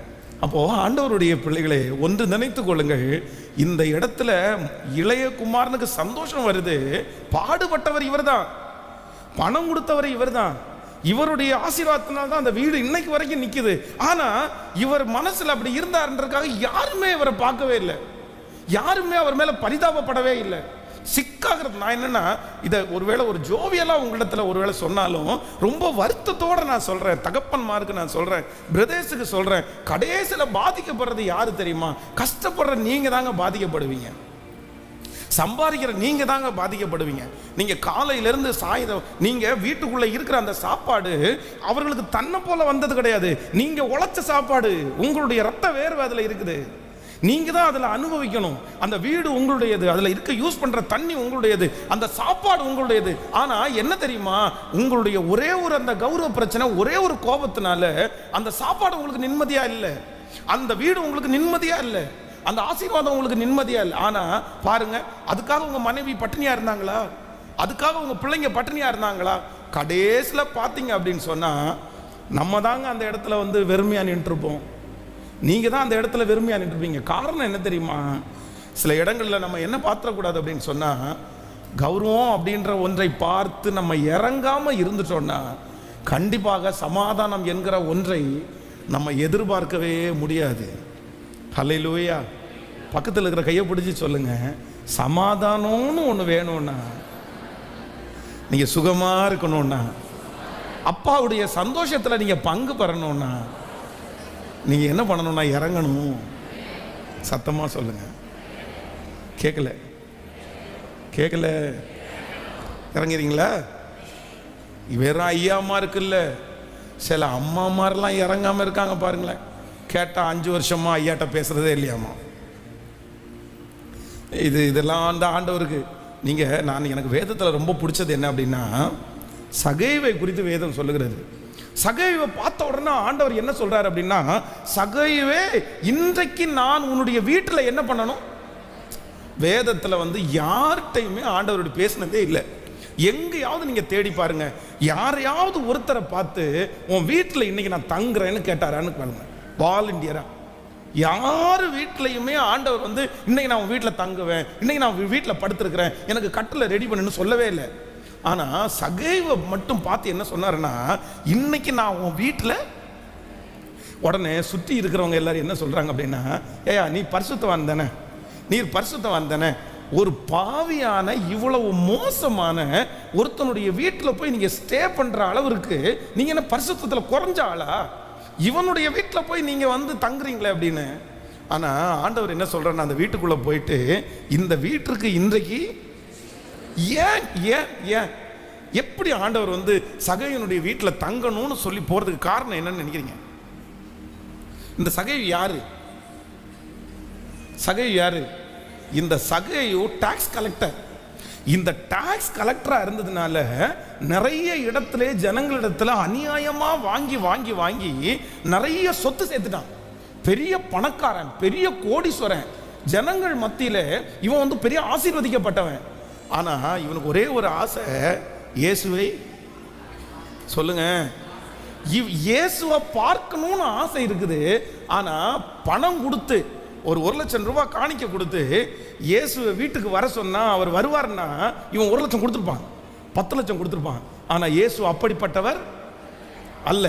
அப்போது ஆண்டவருடைய பிள்ளைகளே, ஒன்று நினைத்து கொள்ளுங்கள், இந்த இடத்துல இளைய குமாரனுக்கு சந்தோஷம் வருது. பாடுபட்டவர் இவர் தான், பணம் கொடுத்தவர் இவர் தான், இவருடைய ஆசீர்வாதத்தினால தான் அந்த வீடு இன்னைக்கு வரைக்கும் நிற்குது. ஆனால் இவர் மனசில் அப்படி இருந்தார்ன்றதுக்காக யாருமே இவரை பார்க்கவே இல்லை, யாருமே அவர் மேலே பரிதாபப்படவே இல்லை. சிக்காகிறது நான் என்னன்னா, இதை ஒருவேளை ஒரு ஜோவியெல்லாம் உங்களிடத்துல ஒருவேளை சொன்னாலும் ரொம்ப வருத்தத்தோடு நான் சொல்கிறேன், தகப்பன்மாருக்கு நான் சொல்கிறேன், பிரதேசுக்கு சொல்கிறேன், கடைசியில் பாதிக்கப்படுறது யாரு தெரியுமா? கஷ்டப்படுற நீங்கள் தாங்க பாதிக்கப்படுவீங்க, சம்பாதிக்கிற நீங்கள் தாங்க பாதிக்கப்படுவீங்க. நீங்கள் காலையிலேருந்து சாயுதம், நீங்கள் வீட்டுக்குள்ளே இருக்கிற அந்த சாப்பாடு அவர்களுக்கு தன்னை போல வந்தது கிடையாது, நீங்கள் உழைச்ச சாப்பாடு, உங்களுடைய ரத்த வேர்வை அதில் இருக்குது, நீங்கள் தான் அதில் அனுபவிக்கணும். அந்த வீடு உங்களுடையது, அதில் இருக்க யூஸ் பண்ணுற தண்ணி உங்களுடையது, அந்த சாப்பாடு உங்களுடையது. ஆனால் என்ன தெரியுமா, உங்களுடைய ஒரே ஒரு அந்த கௌரவ பிரச்சனை, ஒரே ஒரு கோபத்தினால அந்த சாப்பாடு உங்களுக்கு நிம்மதியாக இல்லை, அந்த வீடு உங்களுக்கு நிம்மதியாக இல்லை, அந்த ஆசீர்வாதம் உங்களுக்கு நிம்மதியா இல்லை. ஆனா பாருங்க, அதுக்காக உங்க மனைவி பட்டினியா இருந்தாங்களா? அதுக்காக உங்க பிள்ளைங்க பட்டினியா இருந்தாங்களா? கடைசியில பாத்தீங்க அப்படின்னு சொன்னா நம்ம தாங்க அந்த இடத்துல வெறுமையா நின்றுருப்போம், நீங்க தான் அந்த இடத்துல வெறுமையா நின்றுருப்பீங்க. காரணம் என்ன தெரியுமா? சில இடங்கள்ல நம்ம என்ன பாத்திரக்கூடாது அப்படின்னு சொன்னா, கௌரவம் அப்படின்ற ஒன்றை பார்த்து நம்ம இறங்காம இருந்துட்டோம்னா கண்டிப்பாக சமாதானம் என்கிற ஒன்றை நம்ம எதிர்பார்க்கவே முடியாது. ஹல்லேலூயா. பக்கத்தில் இருக்கிற கையை பிடிச்சி சொல்லுங்க, சமாதானம்னு ஒன்று வேணும்னா, நீங்கள் சுகமாக இருக்கணும்னா, அப்பாவுடைய சந்தோஷத்தில் நீங்கள் பங்கு பெறணும்னா, நீங்கள் என்ன பண்ணணும்னா இறங்கணும். சத்தமாக சொல்லுங்க. கேட்கல கேட்கல இறங்கிறீங்களா? வெறும் ஐயாமா இருக்குல்ல, சில அம்மா மாதிரிலாம் இறங்காமல் இருக்காங்க பாருங்களேன். கேட்டால் 5 வருஷமா ஐயாட்ட பேசுகிறதே இல்லையாம்மா. இதெல்லாம் அந்த ஆண்டவருக்கு. நான் எனக்கு வேதத்தில் ரொம்ப பிடிச்சது என்ன அப்படின்னா, சகைவை குறித்து வேதம் சொல்லுகிறது. சகைவை பார்த்த உடனே ஆண்டவர் என்ன சொல்றாரு அப்படின்னா, சகைவே இன்றைக்கு நான் உன்னுடைய வீட்டில் என்ன பண்ணணும். வேதத்தில் யார்கிட்டையுமே ஆண்டவருடைய பேசினதே இல்லை. எங்கேயாவது நீங்க தேடி பாருங்க, யாரையாவது ஒருத்தரை பார்த்து உன் வீட்டில் இன்னைக்கு நான் தங்குறேன்னு கேட்டாரான்னு பாருங்க. வாலண்டியரா யார் வீட்டிலையுமே ஆண்டவர் இன்னைக்கு நான் உன் வீட்டில் தங்குவேன், இன்னைக்கு நான் வீட்டில் படுத்திருக்கிறேன், எனக்கு கட்டில் ரெடி பண்ணுன்னு சொல்லவே இல்லை. ஆனா சகைவை மட்டும் பார்த்து என்ன சொன்னாருன்னா, இன்னைக்கு நான் உன் வீட்டில். உடனே சுற்றி இருக்கிறவங்க எல்லாரும் என்ன சொல்றாங்க அப்படின்னா, ஏயா நீ பரிசுத்தவான் தானே, நீர் பரிசுத்தவான் தானே, ஒரு பாவியான இவ்வளவு மோசமான ஒருத்தனுடைய வீட்டில் போய் நீங்க ஸ்டே பண்ற அளவிற்கு நீங்க என்ன பரிசுத்தத்தில் குறைஞ்ச ஆளா, இவனுடைய வீட்டில் போய் நீங்க தங்குறீங்களே அப்படின்னு. ஆனா ஆண்டவர் என்ன சொல்றாருன்னா, அந்த வீட்டுக்குள்ள போயிட்டு இந்த வீட்டுக்கு இன்றைக்கு ஏன் ஏன் ஏன் எப்படி ஆண்டவர் சகையனுடைய வீட்டில் தங்கணும்னு சொல்லி போறதுக்கு காரணம் என்னன்னு நினைக்கிறீங்க? இந்த சகை யாரு? சகை யாரு? இந்த சகையோ டாக்ஸ் கலெக்டர். இந்த டாக்ஸ் கலெக்டரா இருந்ததுனால நிறைய இடத்துல ஜனங்களிடத்துல அநியாயமா வாங்கி வாங்கி வாங்கி நிறைய சொத்து சேர்த்துட்டான். பெரிய பணக்காரன், பெரிய கோடீஸ்வரன், ஜனங்கள் மத்தியில இவன் பெரிய ஆசீர்வதிக்கப்பட்டவன். ஆனா இவனுக்கு ஒரே ஒரு ஆசை, இயேசுவை சொல்லுங்க, இயேசுவை பார்க்கணும்னு ஆசை இருக்குது. ஆனா பணம் கொடுத்து ஒரு 1 லட்சம் ரூபாய் காணிக்க கொடுத்து இயேசுவை வீட்டுக்கு வர சொன்னா அவர் வருவார்னா இவன் 1 லட்சம் கொடுத்துருப்பான், 10 லட்சம் கொடுத்துருப்பான். ஆனா இயேசு அப்படிப்பட்டவர் அல்ல.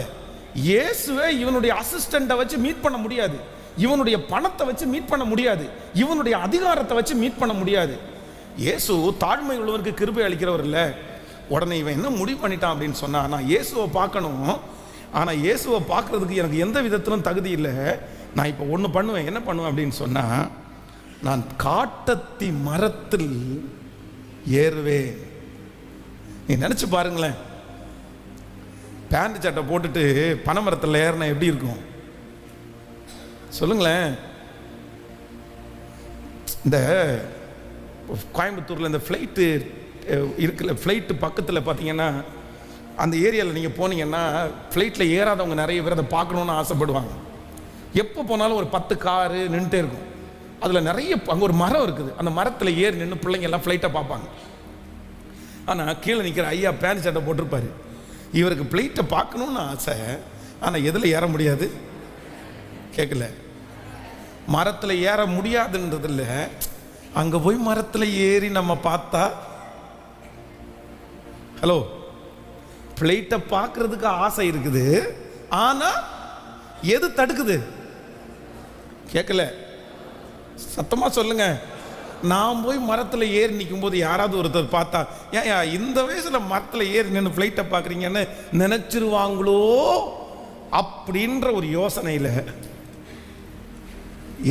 இயேசுவை இவனுடைய அசிஸ்டண்ட்டை வச்சு மீட் பண்ண முடியாது, இவனுடைய பணத்தை வச்சு மீட் பண்ண முடியாது, இவனுடைய அதிகாரத்தை வச்சு மீட் பண்ண முடியாது. இயேசு தாழ்மை உள்ளவருக்கு கிருபை அளிக்கிறவர் இல்லை. உடனே இவன் என்ன முடிவு பண்ணிட்டான் அப்படின்னு சொன்னா, நான் இயேசுவை பார்க்கணும், ஆனா இயேசுவை பார்க்கறதுக்கு எனக்கு எந்த விதத்திலும் தகுதி இல்லை. நான் இப்போ ஒன்று பண்ணுவேன். என்ன பண்ணுவேன் அப்படின்னு சொன்னா, நான் காட்டத்தி மரத்தில் ஏறுவேன். நீ நினைச்சு பாருங்களேன், பேண்ட் சட்டை போட்டுட்டு பனைமரத்தில் ஏறினா எப்படி இருக்கும் சொல்லுங்களேன். இந்த கோயம்புத்தூரில் இந்த ஃப்ளைட்டு இருக்குல்ல, ஃப்ளைட்டு பக்கத்தில் பார்த்தீங்கன்னா அந்த ஏரியாவில் நீங்கள் போனீங்கன்னா ஃப்ளைட்டில் ஏறாதவங்க நிறைய பேர் அதை பார்க்கணுன்னு ஆசைப்படுவாங்க. எப்போ போனாலும் ஒரு 10 காரு நின்றுட்டே இருக்கும். அதில் நிறைய அங்கே ஒரு மரம் இருக்குது, அந்த மரத்தில் ஏறி நின்று பிள்ளைங்க எல்லாம் ஃப்ளைட்டை பார்ப்பாங்க. ஆனால் கீழே நிற்கிற ஐயா பேண்ட் சட்டை போட்டிருப்பாரு, இவருக்கு ஃப்ளைட்டை பார்க்கணுன்னு ஆசை, ஆனால் எதில் ஏற முடியாது. கேட்கல, மரத்தில் ஏற முடியாதுன்றதில்ல, அங்கே போய் மரத்தில் ஏறி நம்ம பார்த்தா, ஹலோ, ஃப்ளைட்டை பார்க்கறதுக்கு ஆசை இருக்குது, ஆனால் எது தடுக்குது? கேட்கல, சத்தமாக சொல்லுங்க. நான் போய் மரத்தில் ஏறி நிற்கும் போது யாராவது ஒருத்தர் பார்த்தா, ஏன் இந்த வயசில் மரத்தில் ஏறி நின்று ஃப்ளைட்டை பார்க்குறீங்கன்னு நினச்சிருவாங்களோ அப்படின்ற ஒரு யோசனையில்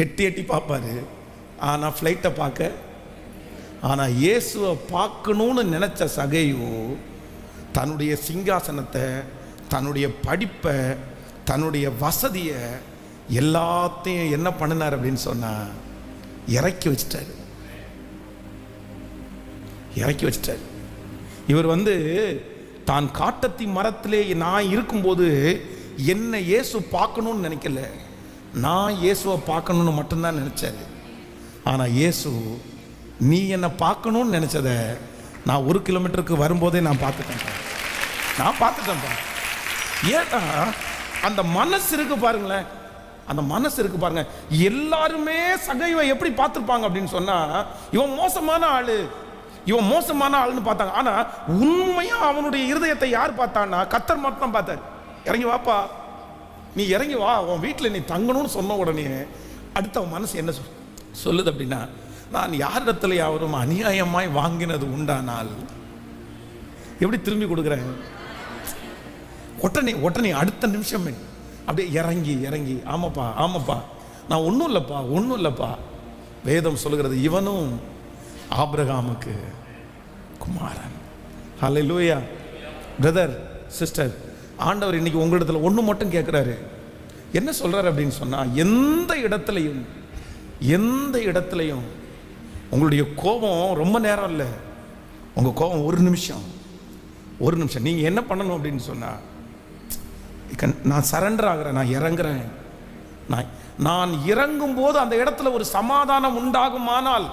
எட்டி எட்டி பார்ப்பாரு. ஆனால் ஃப்ளைட்டை பார்க்க, ஆனால் இயேசுவை பார்க்கணுன்னு நினச்ச சகையோ தன்னுடைய சிங்காசனத்தை, தன்னுடைய படிப்பை, தன்னுடைய வசதியை எல்லாத்தையும் என்ன பண்ணினார் அப்படின்னு சொன்னா, இறக்கி வச்சிட்டாரு. இறக்கி வச்சிட்டாரு. இவர் தான் காட்டத்தி மரத்திலே நான் இருக்கும்போது என்ன இயேசு பார்க்கணும்னு நினைக்கல, நான் இயேசுவை பார்க்கணும்னு மட்டும்தான் நினைச்சாரு. ஆனால் இயேசு, நீ என்னை பார்க்கணும்னு நினைச்சத நான் 1 கிலோமீட்டருக்கு வரும்போதே நான் பார்த்துட்டேன். ஏன்னா அந்த மனசு இருக்கு பாருங்களேன், அந்த மனசு இருக்கு பாருங்க. எல்லாருமே சகைவை எப்படி பார்த்துருப்பாங்க அப்படின்னு சொன்னா, இவன் மோசமான ஆளு, இவன் மோசமான ஆள்னு பார்த்தாங்க. ஆனா உண்மையா அவனுடைய இருதயத்தை யார் பார்த்தான்னா கர்த்தர் மட்டும் பார்த்தார். இறங்கி வாப்பா, நீ இறங்கி வா, உன் வீட்டில் நீ தங்கணும்னு சொன்ன உடனே அடுத்த அவன் மனசு என்ன சொல்லுது அப்படின்னா, நான் யாரிடத்துல யாரும் அநியாயமாய் வாங்கினது உண்டானால் எப்படி திரும்பி கொடுக்குறேன்? உடனே அடுத்த நிமிஷமே அப்படியே இறங்கி ஆமாப்பா நான் ஒன்றும் இல்லைப்பா. வேதம் சொல்லுகிறது இவனும் ஆபிரகாமுக்கு குமாரன். ஹல்லேலூயா. பிரதர் சிஸ்டர், ஆண்டவர் இன்னைக்கு உங்களிடத்துல ஒன்று மட்டும் கேட்குறாரு. என்ன சொல்றாரு அப்படின்னு சொன்னா, எந்த இடத்துலையும் உங்களுடைய கோபம் ரொம்ப நேரம் இல்லை, உங்க கோபம் ஒரு நிமிஷம். நீங்க என்ன பண்ணணும் அப்படின்னு சொன்னா, நான் சரண்டர் ஆகிறேன், நான் இறங்குறேன். நான் இறங்கும் போது அந்த இடத்துல ஒரு சமாதானம் உண்டாகுமானால்,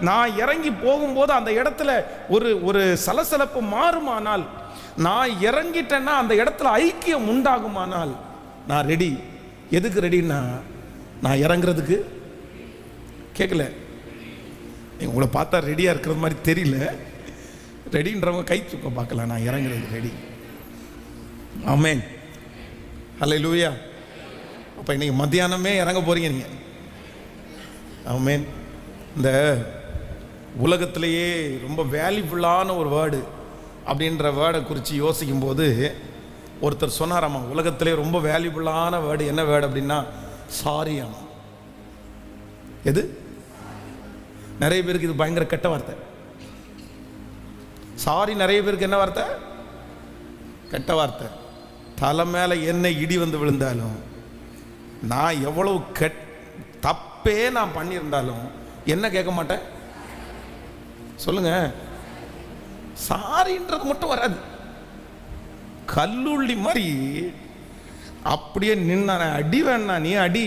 நான் இறங்கி போகும்போது அந்த இடத்துல ஒரு சலசலப்பு மாறுமானால், நான் இறங்கிட்டேன்னா அந்த இடத்துல ஐக்கியம் உண்டாகுமானால், நான் ரெடி. எதுக்கு ரெடின்னா, நான் இறங்குறதுக்கு. கேட்கல, உங்களை பார்த்தா ரெடியா இருக்கிறது மாதிரி தெரியல. ரெடின்றவங்க கை தூக்க பார்க்கலாம். நான் இறங்குறதுக்கு ரெடி. ஆமென். ஹல்லேலூயா. அப்ப இன்னைக்கு மத்தியானமே இறங்க போறீங்க நீங்க. ஆமென். இந்த உலகத்திலேயே ரொம்ப வேல்யூபுல்லான ஒரு வேர்டு அப்படின்ற வேர்டை குறித்து யோசிக்கும் போது ஒருத்தர் சொன்னாராமா, உலகத்திலே ரொம்ப வேல்யூபுல்லான வேர்டு என்ன வேர்டு அப்படின்னா சாரி. ஆமா, எது? நிறைய பேருக்கு இது பயங்கர கெட்ட வார்த்தை. சாரி நிறைய பேருக்கு என்ன வார்த்தை? கெட்ட வார்த்தை. தலை மேல என்ன இடி வந்து விழுந்தாலும், நான் எவ்வளவு தப்பே நான் பண்ணியிருந்தாலும் என்ன கேட்க மாட்டேன்? சொல்லுங்க. சாரின்றது மட்டும் வராது. கல்லுள்ளி மாதிரி அப்படியே நின்ன, அடி வேணா நீ அடி,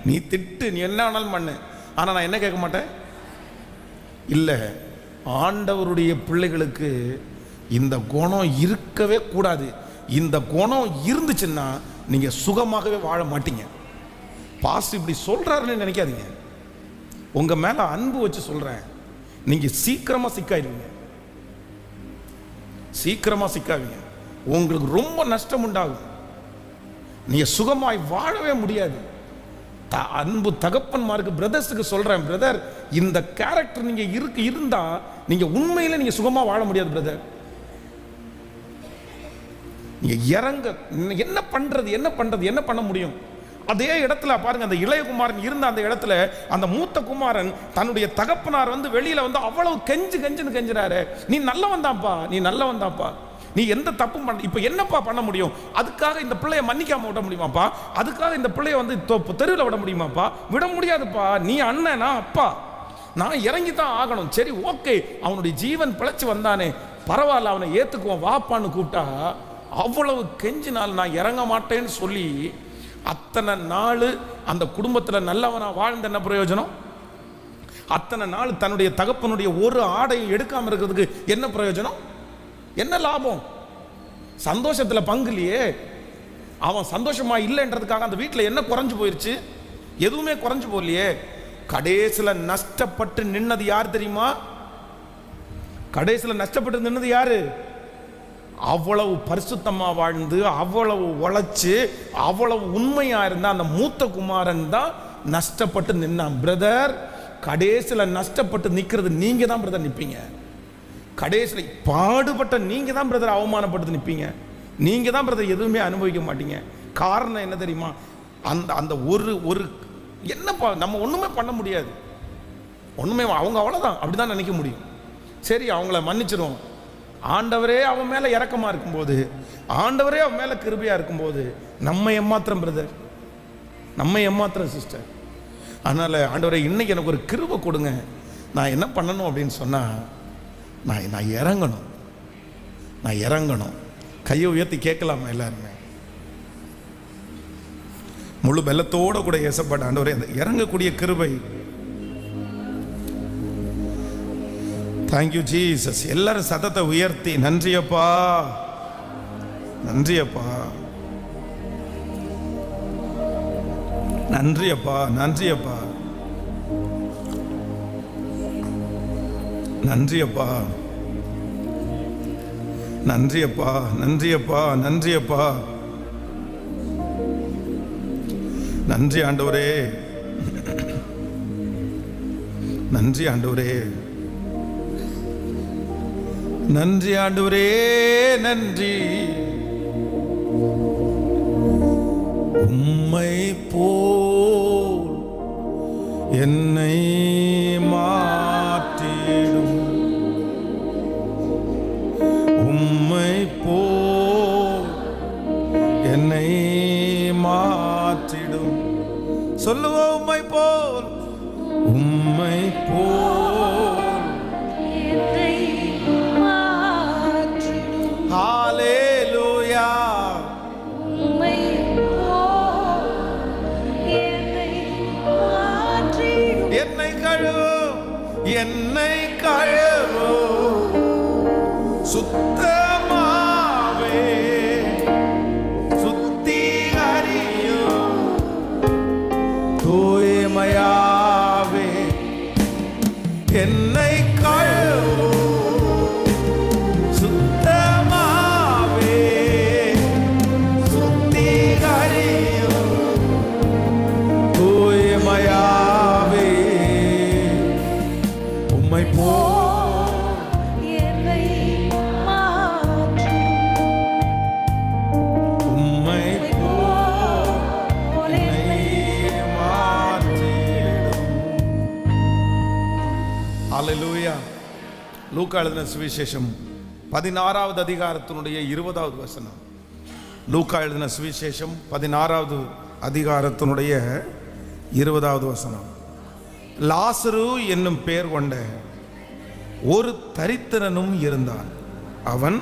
நீ திட்டு, நீ என்ன வேணாலும் பண்ணு, ஆனா நான் என்ன கேட்க மாட்டேன்? இல்ல, ஆண்டவருடைய பிள்ளைகளுக்கு இந்த குணம் இருக்கவே கூடாது. இந்த குணம் இருந்துச்சுன்னா நீங்க சுகமாகவே வாழ மாட்டீங்க. பாஸ்டர் இப்படி சொல்றாருன்னு நினைக்காதீங்க. உங்க மேல அன்பு வச்சு சொல்றேன், நீங்க சீக்கிரமா சிக்காவீங்க. உங்களுக்கு ரொம்ப நஷ்டம் உண்டாகும். நீங்க சுகமாய் வாழவே முடியாது. அன்பு தகப்பன்மாருக்கு, பிரதர்ஸுக்கு சொல்றேன், பிரதர் இந்த கேரக்டர் நீங்க இருந்தா நீங்க உண்மையில நீங்க சுகமா வாழ முடியாது பிரதர். நீங்க இறங்க, என்ன பண்ண முடியும்? அதே இடத்துல பாருங்க, அந்த இளையகுமாரன் இருந்த அந்த இடத்துல அந்த மூத்த குமாரன் தன்னுடைய தகப்பனார் வந்து வெளியில வந்து அவ்வளவு கெஞ்சுன்னு கெஞ்சுறாரு, நீ நல்லவன் தான்ப்பா, நீ எந்த தப்பும் பண்ண, இப்ப என்னப்பா பண்ண முடியும்? அதுக்காக இந்த பிள்ளைய மன்னிக்காம விட முடியுமாப்பா? அதுக்காக இந்த பிள்ளைய வந்து தெருவில் விட முடியுமாப்பா? விட முடியாதுப்பா. நீ அண்ணனா அப்பா, நான் இறங்கி தான் ஆகணும். சரி, ஓகே, அவனுடைய ஜீவன் பிழைச்சு வந்தானே, பரவாயில்ல, அவனை ஏத்துக்குவோம் வாப்பான்னு கூப்பிட்டா அவ்வளவு கெஞ்சினால் நான் இறங்க மாட்டேன்னு சொல்லி அத்தனை நாள் அந்த குடும்பத்தில் நல்லவனா வாழ்ந்த என்ன பிரயோஜனம்? அத்தனை நாள் தன்னுடைய தகப்பனுடைய ஒரு ஆடையை எடுக்காம இருக்கிறதுக்கு என்ன பிரயோஜனம்? என்ன லாபம்? சந்தோஷத்தில் பங்கு இல்லையே. அவன் சந்தோஷமா இல்லைன்றதுக்காக அந்த வீட்டில் என்ன குறைஞ்சு போயிருச்சு? எதுவுமே குறைஞ்சு போகலையே. கடைசியில் நஷ்டப்பட்டு நின்னது யார் தெரியுமா? கடைசியில் நஷ்டப்பட்டு நின்னது யாரு? அவ்வளவு பரிசுத்தமா வாழ்ந்து, அவ்வளவு உழைச்சு, அவ்வளவு உண்மையா இருந்த அந்த மூத்த குமாரன் தான் நஷ்டப்பட்டு நின்னான். பிரதர், கடைசியில் நஷ்டப்பட்டு நிக்கிறது நீங்க தான் பிரதர் நிப்பீங்க. கடைசியில் பாடுபட்ட நீங்க தான் பிரதர் அவமானப்பட்டு நிப்பீங்க. நீங்க தான் பிரதர் எதுவுமே அனுபவிக்க மாட்டீங்க. காரணம் என்ன தெரியுமா? அந்த ஒரு என்னப்பா, நம்ம ஒண்ணுமே பண்ண முடியாது. ஒண்ணுமே, அவங்க அவ்வளவுதான், அப்படிதான் நினைக்க முடியும். சரி, அவங்கள மன்னிச்சிரும். ஆண்டவரே அவன் மேல இரக்கமா இருக்கும்போது, ஆண்டவரே அவன் மேல கிருபையா இருக்கும்போது நம்ம ஏமாத்திரம் பிரதர், நம்ம ஏமாத்திரம் சிஸ்டர். அதனால ஆண்டவரே இன்னைக்கு எனக்கு ஒரு கிருபை கொடுங்க. நான் என்ன பண்ணணும் அப்படின்னு சொன்னா, நான் இறங்கணும். கையை உயர்த்தி கேட்கலாமா எல்லாருமே? முழு பலத்தோட கூட ஏசப்பட்ட ஆண்டவரே, அந்த இறங்கக்கூடிய கிருபை. Thank you Jesus. எல்லாரும் சத்தத்தை உயர்த்தி நன்றியப்பா, நன்றியப்பா, நன்றியப்பா, நன்றியப்பா. நன்றி அப்பா, நன்றி அப்பா, நன்றி அப்பா, நன்றி அப்பா, நன்றி ஆண்டவரே, நன்றி ஆண்டவரே, நன்றி ஆண்டவரே, நன்றி. உம்மை போல் என்னை மாற்றிடும், உம்மை போல் என்னை மாற்றிடும். சொல்லுவோம், உம்மை போல், உம்மை போல் என்னை மாற்றிடும். ஹல்லேலூயா. உம்மை போல் என்னை மாற்றிடும். என்னை கழுவும், என்னை கழுவும் சுத்தமாவே சுத்திகரியும் தூய்மையாவே என்னை கழுவும் சுத்தமாவே சுத்திகரியும் தூய்மையாவே உம்மை போல் ஹல்லேலூயா. லூக்கா எழுதின சுவிசேஷம் 16வது அதிகாரத்தினுடைய 20வது வசனம். லூக்கா எழுதின சுவிசேஷம் 16வது அதிகாரத்தினுடைய 20வது வசனம். லாசரு என்னும் பெயர் கொண்ட ஒரு தரித்திரனும் இருந்தான். அவன்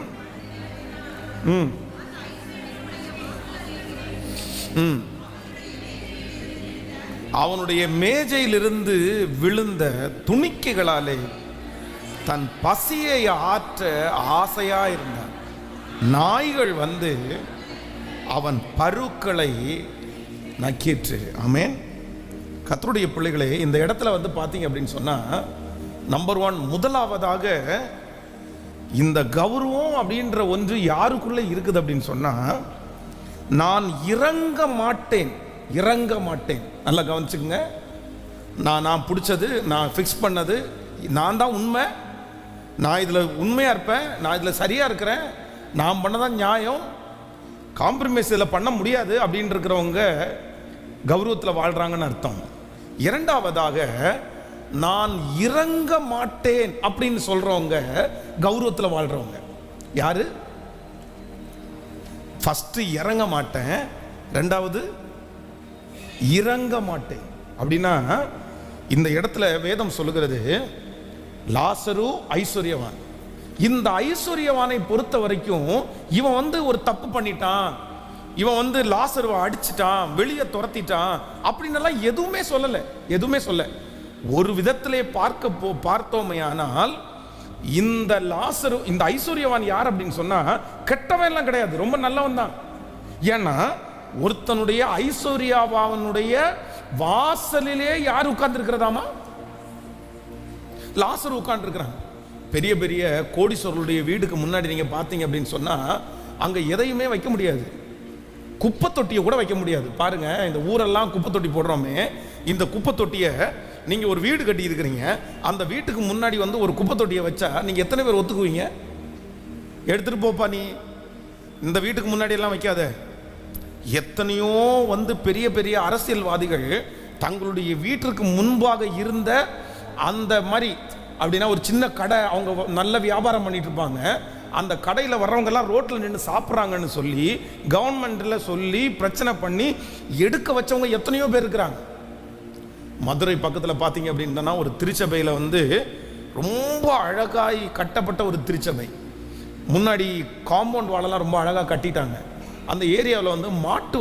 அவனுடைய மேஜையிலிருந்து விழுந்த துணிக்கைகளாலே தன் பசியை ஆற்ற ஆசையா இருந்தான். நாய்கள் வந்து அவன் பருக்களை நக்கிற்று. ஆமென். கர்த்தருடைய பிள்ளைகளே, இந்த இடத்துல வந்து பார்த்தீங்க அப்படின்னு சொன்னா, நம்பர் 1, முதலாவதாக இந்த கௌரவம் அப்படின்ற ஒன்று யாருக்குள்ள இருக்குது அப்படின்னு சொன்னா, நான் இறங்க மாட்டேன், இறங்க மாட்டேன். நல்லா கவனிச்சுங்க. நான் பிடிச்சது, நான் ஃபிக்ஸ் பண்ணது, நான் தான் உண்மை, நான் இதில் உண்மையாக இருப்பேன், நான் இதில் சரியாக இருக்கிறேன், நான் பண்ணதான் நியாயம், காம்ப்ரமைஸ் இதில் பண்ண முடியாது அப்படின்னு இருக்கிறவங்க கௌரவத்தில் வாழ்கிறாங்கன்னு அர்த்தம். இரண்டாவதாக, நான் இறங்க மாட்டேன் அப்படின்னு சொல்கிறவங்க கௌரவத்தில் வாழ்கிறவங்க. யாரு? ஃபஸ்ட்டு இறங்க மாட்டேன், ரெண்டாவது இறங்க மாட்டேன். அப்படின்னா இந்த இடத்துல வேதம் சொல்லுகிறது, லாசரு ஐஸ்வர்யவான். இந்த ஐஸ்வர்யவானை பொறுத்த வரைக்கும் இவன் வந்து ஒரு தப்பு பண்ணிட்டான், இவன் வந்து லாசருவை அடிச்சிட்டான், வெளியே துரத்திட்டான் அப்படின்னு எதுவுமே சொல்லலை, எதுவுமே சொல்ல. ஒரு விதத்திலே பார்த்தோமையானால் இந்த லாசரு, இந்த ஐஸ்வர்யவான் யார் அப்படின்னு சொன்னா கெட்டவன் எல்லாம் கிடையாது, ரொம்ப நல்லவன் தான். ஏன்னா ஒருத்தனுடைய ஐஸ்வர்யாவானுடைய வாசலிலே யார் உட்கார்ந்து இருக்கிறதாமா? லாசரு உட்கார்ந்து இருக்கிறான். பெரிய பெரிய கோடீஸ்வரருடைய வீடுக்கு முன்னாடி நீங்க பார்த்தீங்க அப்படின்னு சொன்னா அங்க எதையுமே வைக்க முடியாது, குப்பை தொட்டியை கூட வைக்க முடியாது. பாருங்க, இந்த ஊரெல்லாம் குப்பை தொட்டி போடுறோமே, இந்த குப்பை தொட்டியை நீங்க ஒரு வீடு கட்டி இருக்கிறீங்க, அந்த வீட்டுக்கு முன்னாடி வந்து ஒரு குப்பை தொட்டியை வச்சா நீங்க எத்தனை பேர் ஒத்துக்குவீங்க? எடுத்துட்டு போப்பா நீ, இந்த வீட்டுக்கு முன்னாடி எல்லாம் வைக்காத. எத்தனையோ வந்து பெரிய பெரிய அரசியல்வாதிகள் தங்களுடைய வீட்டிற்கு முன்பாக இருந்த அந்த மாதிரி, அப்படின்னா ஒரு சின்ன கடை, அவங்க நல்ல வியாபாரம் பண்ணிட்டு இருப்பாங்க, அந்த கடையில் வர்றவங்கெல்லாம் ரோட்டில் நின்று சாப்பிட்றாங்கன்னு சொல்லி கவர்மெண்ட்டில் சொல்லி பிரச்சனை பண்ணி எடுக்க வச்சவங்க எத்தனையோ பேர் இருக்கிறாங்க. மதுரை பக்கத்தில் பார்த்தீங்க அப்படின்னா ஒரு திருச்சபையில் வந்து ரொம்ப அழகாய் கட்டப்பட்ட ஒரு திருச்சபை, முன்னாடி காம்பவுண்ட் வாலெல்லாம் ரொம்ப அழகாக கட்டிட்டாங்க. அந்த ஏரியாவில் வந்து மாட்டு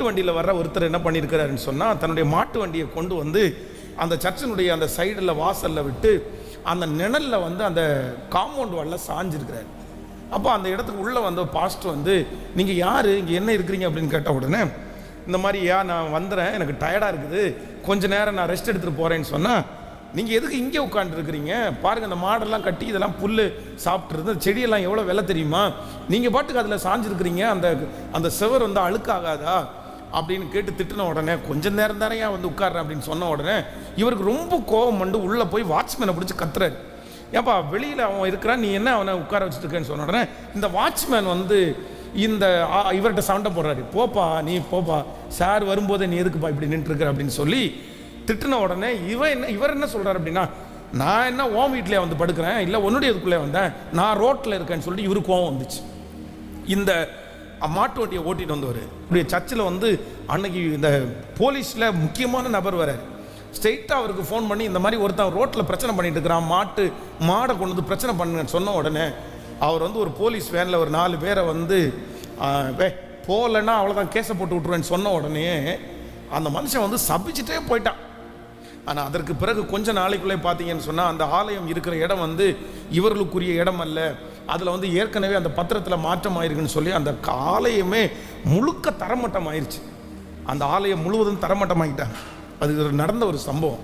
வண்டியில் வர்ற ஒருத்தர் என்ன பண்ணியிருக்கிறாருன்னு சொன்னால், தன்னுடைய மாட்டு வண்டியை கொண்டு வந்து அந்த சர்ச்சினுடைய அந்த சைடில் வாசலில் விட்டு அந்த நிழலில் வந்து அந்த காம்பவுண்ட் வாலில் சாஞ்சிருக்கிறார். அப்போ அந்த இடத்துக்கு உள்ளே வந்து பாஸ்டர் வந்து, நீங்கள் யார், இங்கே என்ன இருக்கிறீங்க அப்படின்னு கேட்ட உடனே, இந்த மாதிரி நான் வந்துடுறேன், எனக்கு டயர்டாக இருக்குது, கொஞ்ச நேரம் நான் ரெஸ்ட் எடுத்துகிட்டு போகிறேன்னு சொன்னால், நீங்கள் எதுக்கு இங்கே உட்காந்துருக்கிறீங்க பாருங்கள், அந்த மாடெல்லாம் கட்டி இதெல்லாம் புல் சாப்பிட்றது, செடியெல்லாம் எவ்வளோ விலை தெரியுமா, நீங்கள் பாட்டுக்கு அதில் சாஞ்சிருக்கிறீங்க, அந்த செவர் வந்து அழுக்காகாதா அப்படின்னு கேட்டு திட்டின உடனே கொஞ்சம் நேரம் தானே வந்து உட்கார்றேன் அப்படின்னு சொன்ன உடனே இவருக்கு ரொம்ப கோபம் வந்து உள்ளே போய் வாட்ச்மேனை பிடிச்சி கத்துறாரு. ஏப்பா வெளியில் அவன் இருக்கிறான், நீ என்ன அவனை உட்கார வச்சுருக்கேன்னு சொன்ன உடனே இந்த வாட்ச்மேன் வந்து இவர்கிட்ட சண்டை போடுறாரு. போப்பா நீ போப்பா, சார் வரும்போதே நீ எதுக்குப்பா இப்படி நின்றுருக்குற அப்படின்னு சொல்லி திட்டின உடனே இவர் என்ன சொல்கிறார் அப்படின்னா, நான் என்ன ஓம் வீட்டிலே வந்து படுக்கிறேன், இல்லை உன்னுடைய இதுக்குள்ளே வந்தேன், நான் ரோட்டில் இருக்கேன்னு சொல்லிட்டு இவருக்கு கோவம் வந்துச்சு. இந்த மாட்டு வண்டியை ஓட்டிட்டு வந்தவர் இப்படி சர்ச்சில் வந்து அன்னைக்கு இந்த போலீஸில் முக்கியமான நபர் வர ஸ்ட்ரெயிட்டாக அவருக்கு ஃபோன் பண்ணி இந்த மாதிரி ஒருத்தன் ரோட்டில் பிரச்சனை பண்ணிட்டு இருக்கிறான், மாடை கொண்டு வந்து பிரச்சனை பண்ணுங்கன்னு சொன்ன உடனே அவர் வந்து ஒரு போலீஸ் வேனில் ஒரு 4 பேரை வந்து போகலன்னா அவ்வளோதான் கேஸை போட்டு விட்ருவேன்னு சொன்ன உடனே அந்த மனுஷன் வந்து சபிச்சுட்டே போயிட்டான். ஆனால் அதற்கு பிறகு கொஞ்ச நாளைக்குள்ளே பார்த்தீங்கன்னு சொன்னால் அந்த ஆலயம் இருக்கிற இடம் வந்து இவர்களுக்குரிய இடம் அல்ல, அதில் வந்து ஏற்கனவே அந்த பத்திரத்தில் மாற்றம் ஆயிருக்குன்னு சொல்லி அந்த ஆலயமே முழுக்க தரமட்டம் ஆயிடுச்சு. அந்த ஆலயம் முழுவதும் தரமட்டமாகிட்டாங்க. அது நடந்த ஒரு சம்பவம்.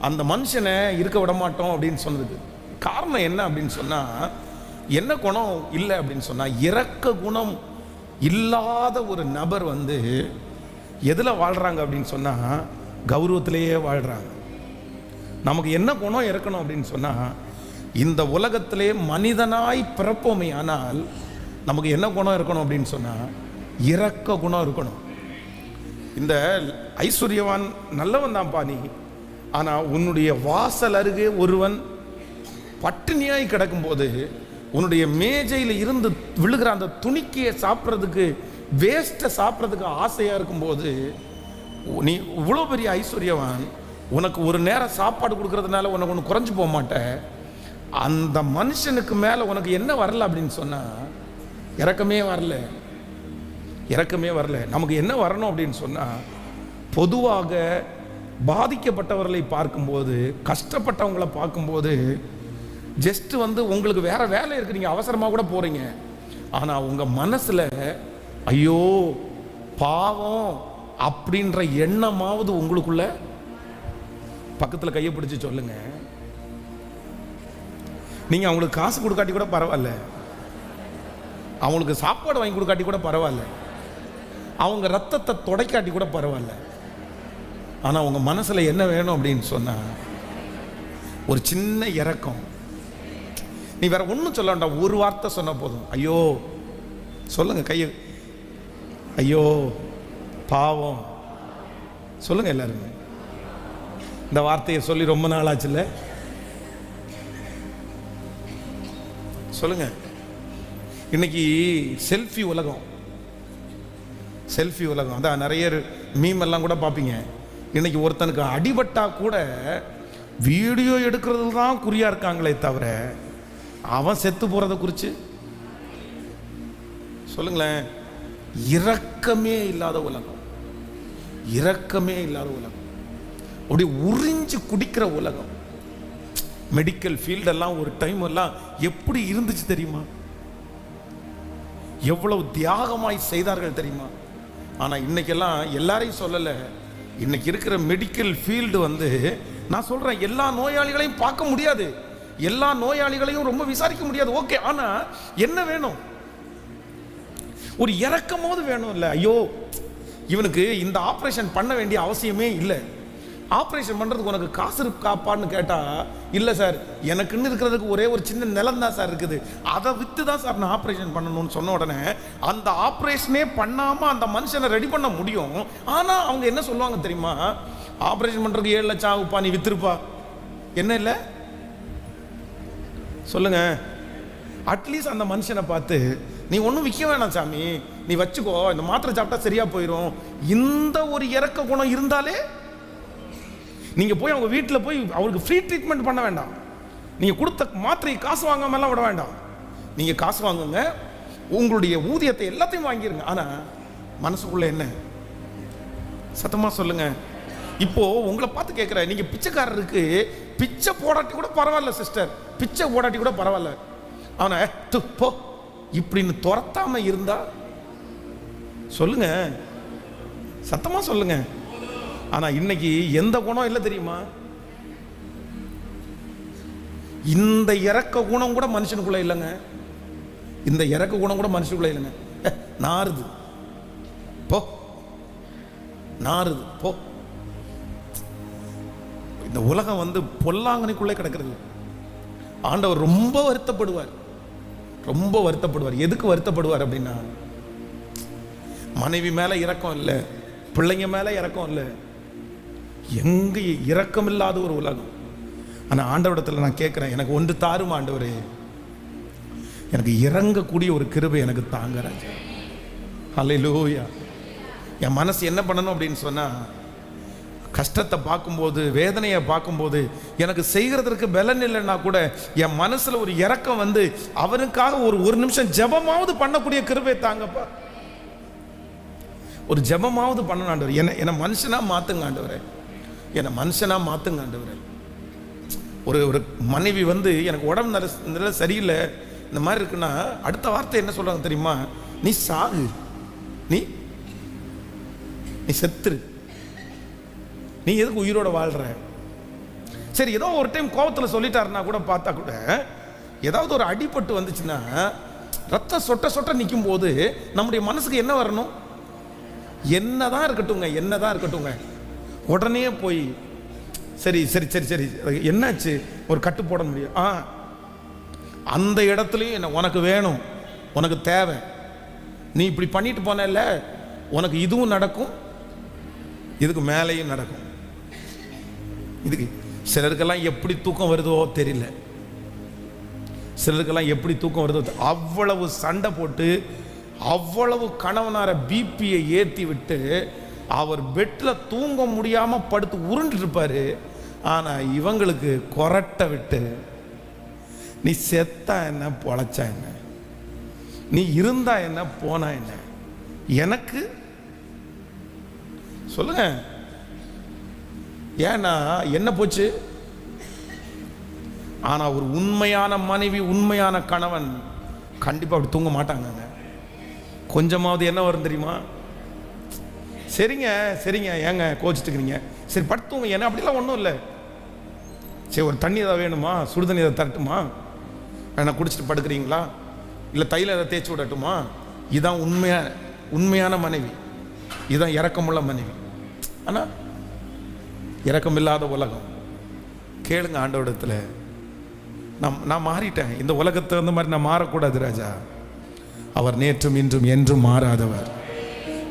அந்த மனுஷனை இருக்க விட மாட்டோம் அப்படின்னு சொன்னதுக்கு காரணம் என்ன அப்படின்னு சொன்னால், என்ன குணம் இல்லை அப்படின்னு சொன்னால், இரக்க குணம் இல்லாத ஒரு நபர் வந்து எதில் வாழ்கிறாங்க அப்படின்னு சொன்னால் கௌரவத்திலேயே வாழ்கிறாங்க. நமக்கு என்ன குணம் இருக்கணும் அப்படின்னு சொன்னால், இந்த உலகத்திலே மனிதனாய் பிறப்போமே ஆனால் நமக்கு என்ன குணம் இருக்கணும் அப்படின்னு சொன்னால் இரக்க குணம் இருக்கணும். இந்த ஐஸ்வர்யவான் நல்லவன் தான் பாணி, ஆனால் உன்னுடைய வாசல் அருகே ஒருவன் பட்டினியாய் கிடக்கும்போது உன்னுடைய மேஜையில் இருந்து விழுகிற அந்த துணிக்கையை சாப்பிட்றதுக்கு வேஸ்ட்டை சாப்பிட்றதுக்கு ஆசையாக இருக்கும்போது நீ இவ்வளோ பெரிய ஐஸ்வர்யவான், உனக்கு ஒரு நேரம் சாப்பாடு கொடுக்கறதுனால உனக்கு ஒன்று குறைஞ்சி போக மாட்டேன். அந்த மனுஷனுக்கு மேலே உனக்கு என்ன வரல அப்படின்னு சொன்னால் இரக்கமே வரல, இரக்கமே வரல. நமக்கு என்ன வரணும் அப்படின்னு சொன்னால், பொதுவாக பாதிக்கப்பட்டவர்களை பார்க்கும்போது, கஷ்டப்பட்டவங்களை பார்க்கும்போது ஜஸ்ட் வந்து உங்களுக்கு வேற வேலை இருக்கு, நீங்கள் அவசரமாக கூட போகிறீங்க, ஆனால் உங்கள் மனசில் ஐயோ பாவம் அப்படின்ற எண்ணமாவது உங்களுக்குள்ள பக்கத்தில் கையை பிடிச்சி சொல்லுங்க. நீங்கள் அவங்களுக்கு காசு கொடுக்காட்டி கூட பரவாயில்ல, அவங்களுக்கு சாப்பாடு வாங்கி கொடுக்காட்டி கூட பரவாயில்ல, அவங்க ரத்தத்தை துடைக்காட்டி கூட பரவாயில்ல, ஆனால் உங்கள் மனசில் என்ன வேணும் அப்படின்னு சொன்னால் ஒரு சின்ன இரக்கம். நீ வேற ஒன்றும் சொல்ல வேண்டாம், ஒரு வார்த்தை சொன்ன போதும். ஐயோ சொல்லுங்க, கையை ஐயோ பாவம் சொல்லுங்க எல்லாருமே. இந்த வார்த்தையை சொல்லி ரொம்ப நாள் ஆச்சுல்ல, சொல்லுங்க. இன்னைக்கு செல்ஃபி உலகம், செல்ஃபி உலகம். அதான் நிறைய மீமெல்லாம் கூட பார்ப்பீங்க. இன்னைக்கு ஒருத்தனுக்கு அடிபட்டா கூட வீடியோ எடுக்கிறது தான் குறியா இருக்காங்களே தவிர அவன் செத்து போறதை குறித்து சொல்லுங்களேன். இரக்கமே இல்லாத உலகம், இரக்கமே இல்லாத உலகம், அப்படி உறிஞ்சு குடிக்கிற உலகம். மெடிக்கல் ஃபீல்டெல்லாம் ஒரு டைம் எல்லாம் எப்படி இருந்துச்சு தெரியுமா, எவ்வளவு தியாகமாய் செய்தார்கள் தெரியுமா. ஆனால் இன்னைக்கெல்லாம் எல்லாரையும் சொல்லலை, இன்னைக்கு இருக்கிற மெடிக்கல் ஃபீல்டு வந்து நான் சொல்கிறேன், எல்லா நோயாளிகளையும் பார்க்க முடியாது, எல்லா நோயாளிகளையும் ரொம்ப விசாரிக்க முடியாது, ஓகே. ஆனால் என்ன வேணும், ஒரு இரக்கமாவது வேணும் இல்லை. ஐயோ இவனுக்கு இந்த ஆப்ரேஷன் பண்ண வேண்டிய அவசியமே இல்லை, ஆப்ரேஷன் பண்ணுறதுக்கு உனக்கு காசு இருக்காப்பான்னு கேட்டால் இல்லை சார், எனக்குன்னு இருக்கிறதுக்கு ஒரே ஒரு சின்ன நிலம் தான் சார் இருக்குது, அதை விற்று தான் சார் நான் ஆப்ரேஷன் பண்ணணும்னு சொன்ன உடனே அந்த ஆப்ரேஷனே பண்ணாமல் அந்த மனுஷனை ரெடி பண்ண முடியும். ஆனால் அவங்க என்ன சொல்லுவாங்க தெரியுமா, ஆப்ரேஷன் பண்ணுறதுக்கு 7 லட்சம் ஆகுப்பா, நீ விற்றுருப்பா. என்ன இல்லை சொல்லுங்க. அட்லீஸ்ட் அந்த மனுஷனை பார்த்து நீ ஒன்றும் விற்க வேணாம் சாமி, நீ வச்சுக்கோ, இந்த மாத்திரை சாப்பிட்டா சரியா போயிடும், இந்த ஒரு இறக்க குணம் இருந்தாலே நீங்கள் போய் அவங்க வீட்டில் போய் அவருக்கு ஃப்ரீ ட்ரீட்மெண்ட் பண்ண வேண்டாம், நீங்கள் கொடுத்த மாத்திரையை காசு வாங்காமலாம் விட வேண்டாம், நீங்கள் காசு வாங்குங்க, உங்களுடைய ஊதியத்தை எல்லாத்தையும் வாங்கிருங்க. ஆனால் மனசுக்குள்ள என்ன, சத்தமாக சொல்லுங்க. இப்போ உங்களை பார்த்து கேட்குறேன், நீங்கள் பிச்சைக்காரருக்கு பிச்சை போடாட்டி கூட பரவாயில்ல சிஸ்டர், பிச்சை போடாட்டி கூட பரவாயில்ல, அவனை போ இப்படின்னு துரத்தாம இருந்தா சொல்லுங்க, சத்தமா சொல்லுங்க. ஆனா இன்னைக்கு எந்த குணம் இல்லை தெரியுமா, இந்த இறக்க குணம் கூட மனுஷனுக்குள்ள இல்லைங்க. இந்த இறக்க குணம் கூட மனுஷனுக்குள்ள இல்லைங்க. நாறுது போ, நாறுது போ. இந்த உலகம் வந்து பொல்லாங்கனைக்குள்ளே கிடக்கிறது. ஆண்டவர் ரொம்ப வருத்தப்படுவார், ரொம்ப வருத்தப்படுவார். எதுக்கு வருத்தப்படுவார் அப்படின்னா, மனைவி மேல இரக்கம் இல்லை, பிள்ளைங்க மேல இரக்கம் இல்லை, எங்க இரக்கம் இல்லாத ஒரு உலகம். ஆனா ஆண்டவரிடத்துல நான் கேட்கிறேன், எனக்கு ஒன்று தாரும் ஆண்டவரே, எனக்கு இறங்கக்கூடிய ஒரு கிருபை எனக்கு தாங்க ராஜா. ஹல்லேலூயா. என் மனசு என்ன பண்ணணும் அப்படின்னு சொன்னா, கஷ்டத்தை பார்க்கும்போது, வேதனையை பார்க்கும்போது, எனக்கு செய்கிறதுக்கு பலன் இல்லைன்னா கூட என் மனசுல ஒரு இரக்கம் வந்து அவனுக்காக ஒரு நிமிஷம் ஜெபமாவது பண்ணக்கூடிய கிருபை தாங்கப்பா. ஒரு ஜெபமாவது பண்ணணும் ஆண்டவர். என்ன மனுஷனா மாத்துங்க ஆண்டவரே, என்னை மனுஷனா மாத்துங்க ஆண்டவரே. ஒரு மனைவி வந்து எனக்கு உடம்பு நிலை சரியில்லை இந்த மாதிரி இருக்குன்னா, அடுத்த வார்த்தை என்ன சொல்றாங்க தெரியுமா? நீ சாகு, நீ செத்துரு, நீ எதுக்கு உயிரோட வாழ்ற? சரி, ஏதோ ஒரு டைம் கோபத்தில் சொல்லிட்டாருன்னா கூட பார்த்தா கூட, ஏதாவது ஒரு அடிபட்டு வந்துச்சுன்னா ரத்தம் சொட்ட சொட்ட நிற்கும் போது நம்முடைய மனசுக்கு என்ன வரணும்? என்னதான் இருக்கட்டுங்க, என்னதான் இருக்கட்டுங்க, உடனே போய் சரி சரி சரி சரி என்னாச்சு, ஒரு கட்டு போட முடியும். அந்த இடத்துலையும் என்ன, உனக்கு வேணும், உனக்கு தேவை, நீ இப்படி பண்ணிட்டு போனல, உனக்கு இதுவும் நடக்கும், இதுக்கு மேலேயும் நடக்கும். இதுக்கு சிலருக்கெல்லாம் எப்படி தூக்கம் வருதோ தெரியல, சிலருக்கெல்லாம் எப்படி தூக்கம் வருதோ. அவ்வளவு சண்டை போட்டு, அவ்வளவு கணவனார பிபியை ஏற்றி விட்டு அவர் பெட்டில் தூங்க முடியாம படுத்து உருண்டு இருப்பாரு. ஆனா இவங்களுக்கு கொரட்டை விட்டு, நீ செத்தா என்ன, பொழைச்சா என்ன, நீ இருந்தா என்ன, போனா என்ன, எனக்கு சொல்லுங்க. ஏன்னா என்ன போச்சு? ஆனா ஒரு உண்மையான மனைவி, உண்மையான கணவன் கண்டிப்பா அப்படி தூங்க மாட்டாங்க. கொஞ்சமாவது என்ன வரும் தெரியுமா? சரிங்க சரிங்க, ஏங்க கோச்சிட்டுக்கிறீங்க, சரி படுத்துங்க, ஏன்னா அப்படிலாம் ஒன்றும் இல்லை, சரி ஒரு தண்ணி ஏதாவது வேணுமா, சுடு தண்ணி ஏதாவது தரட்டுமா, நான் குடிச்சிட்டு படுக்கிறீங்களா, இல்லை தைல ஏதாவது தேய்ச்சி விடட்டுமா? இதுதான் உண்மையான மனைவி, இதுதான் இரக்கமுள்ள மனைவி. ஆனால் இரக்கமில்லாத உலகம். கேளுங்க ஆண்டவரிடத்தில், நான் மாறிட்டேன், இந்த உலகத்தை அந்த மாதிரி நான் மாறக்கூடாது ராஜா. அவர் நேற்றும் இன்றும் என்றும் மாறாதவர்.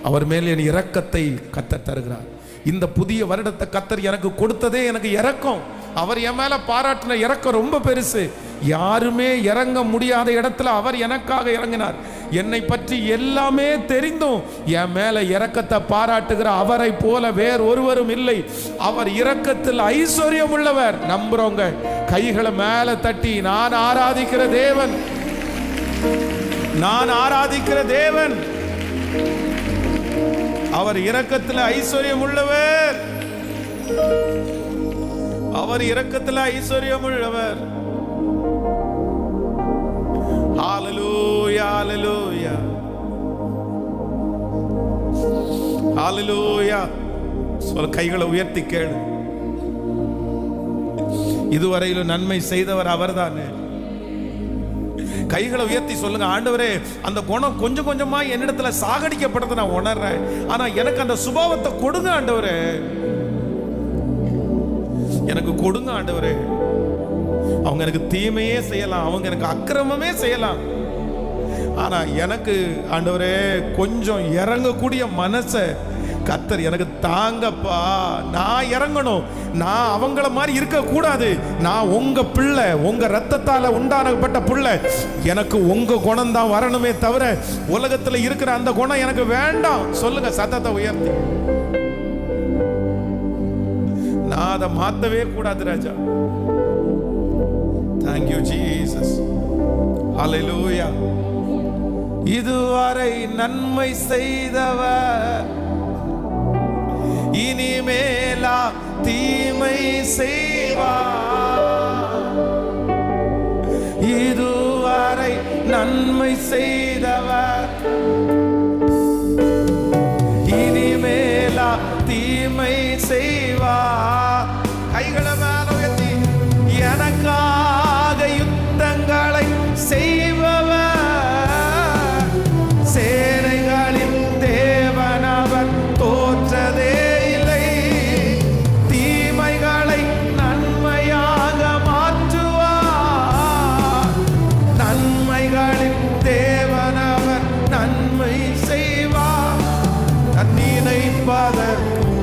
அவர் மேல் என் இரக்கத்தை கர்த்தர் தருகிறார். இந்த புதிய வருடத்தை கர்த்தர் எனக்கு கொடுத்ததே எனக்கு இரக்கம். அவர் என் மேல பாராட்டின இரக்கம் ரொம்ப பெருசு. யாருமே இறங்க முடியாத இடத்துல அவர் எனக்காக இறங்கினார். என்னை பற்றி எல்லாமே தெரிந்தும் என் மேல இரக்கத்தை பாராட்டுகிற அவரை போல வேறு ஒருவரும் இல்லை. அவர் இரக்கத்தில் ஐஸ்வர்யம் உள்ளவர். நம்புறவங்க கைகளை மேல தட்டி, நான் ஆராதிக்கிற தேவன், நான் ஆராதிக்கிற தேவன் அவர் இரக்கத்தில் ஐஸ்வர்யம் உள்ளவர், அவர் இரக்கத்தில் ஐஸ்வர்யம் உள்ளவர். ஹல்லேலூயா ஹல்லேலூயா ஹல்லேலூயா. சொல்ல, கைகளை உயர்த்தி கேளு. இதுவரையிலும் நன்மை செய்தவர் அவர்தானே. கைகளை உயர்த்தி சொல்லுங்க, ஆண்டவரே அந்த குணம் கொஞ்சம் கொஞ்சமா என்னிடத்துல சாகடிக்கப்படுறதை நான் உணர்றேன், ஆனா எனக்கு அந்த சுபாவத்தை கொடுங்க ஆண்டவரே, எனக்கு கொடுங்க ஆண்டவரே. அவங்க எனக்கு தீமையே செய்யலாம், அவங்க எனக்கு அக்கிரமமே செய்யலாம், ஆனா எனக்கு ஆண்டவரே கொஞ்சம் இறங்கக்கூடிய மனசை கர்த்தர் எனக்கு தாங்கப்பா. நான் இறங்கணும், நான் அவங்கள மாதிரி இருக்க கூடாது. நான் உங்க பிள்ளை, உங்க ரத்தத்தால உண்டானப்பட்ட பிள்ளை. எனக்கு உங்க குணம் தான் வரணுமே தவிர உலகத்துல இருக்கிற அந்த குணம் எனக்கு வேண்டாம். சொல்லுங்க சத்தத்தை உயர்த்தி. நான் அதை மாத்தவே கூடாது ராஜா. Thank you Jesus. Hallelujah. இதுவரை நன்மை செய்தவர் இனிமேலா தீமை செய்வார். இதுவரை நன்மை செய்தவர் இனிமேலா தீமை செய்வார். கைகளை மேல உயர்த்தி, எனக்காக துதிப்பதற்கும்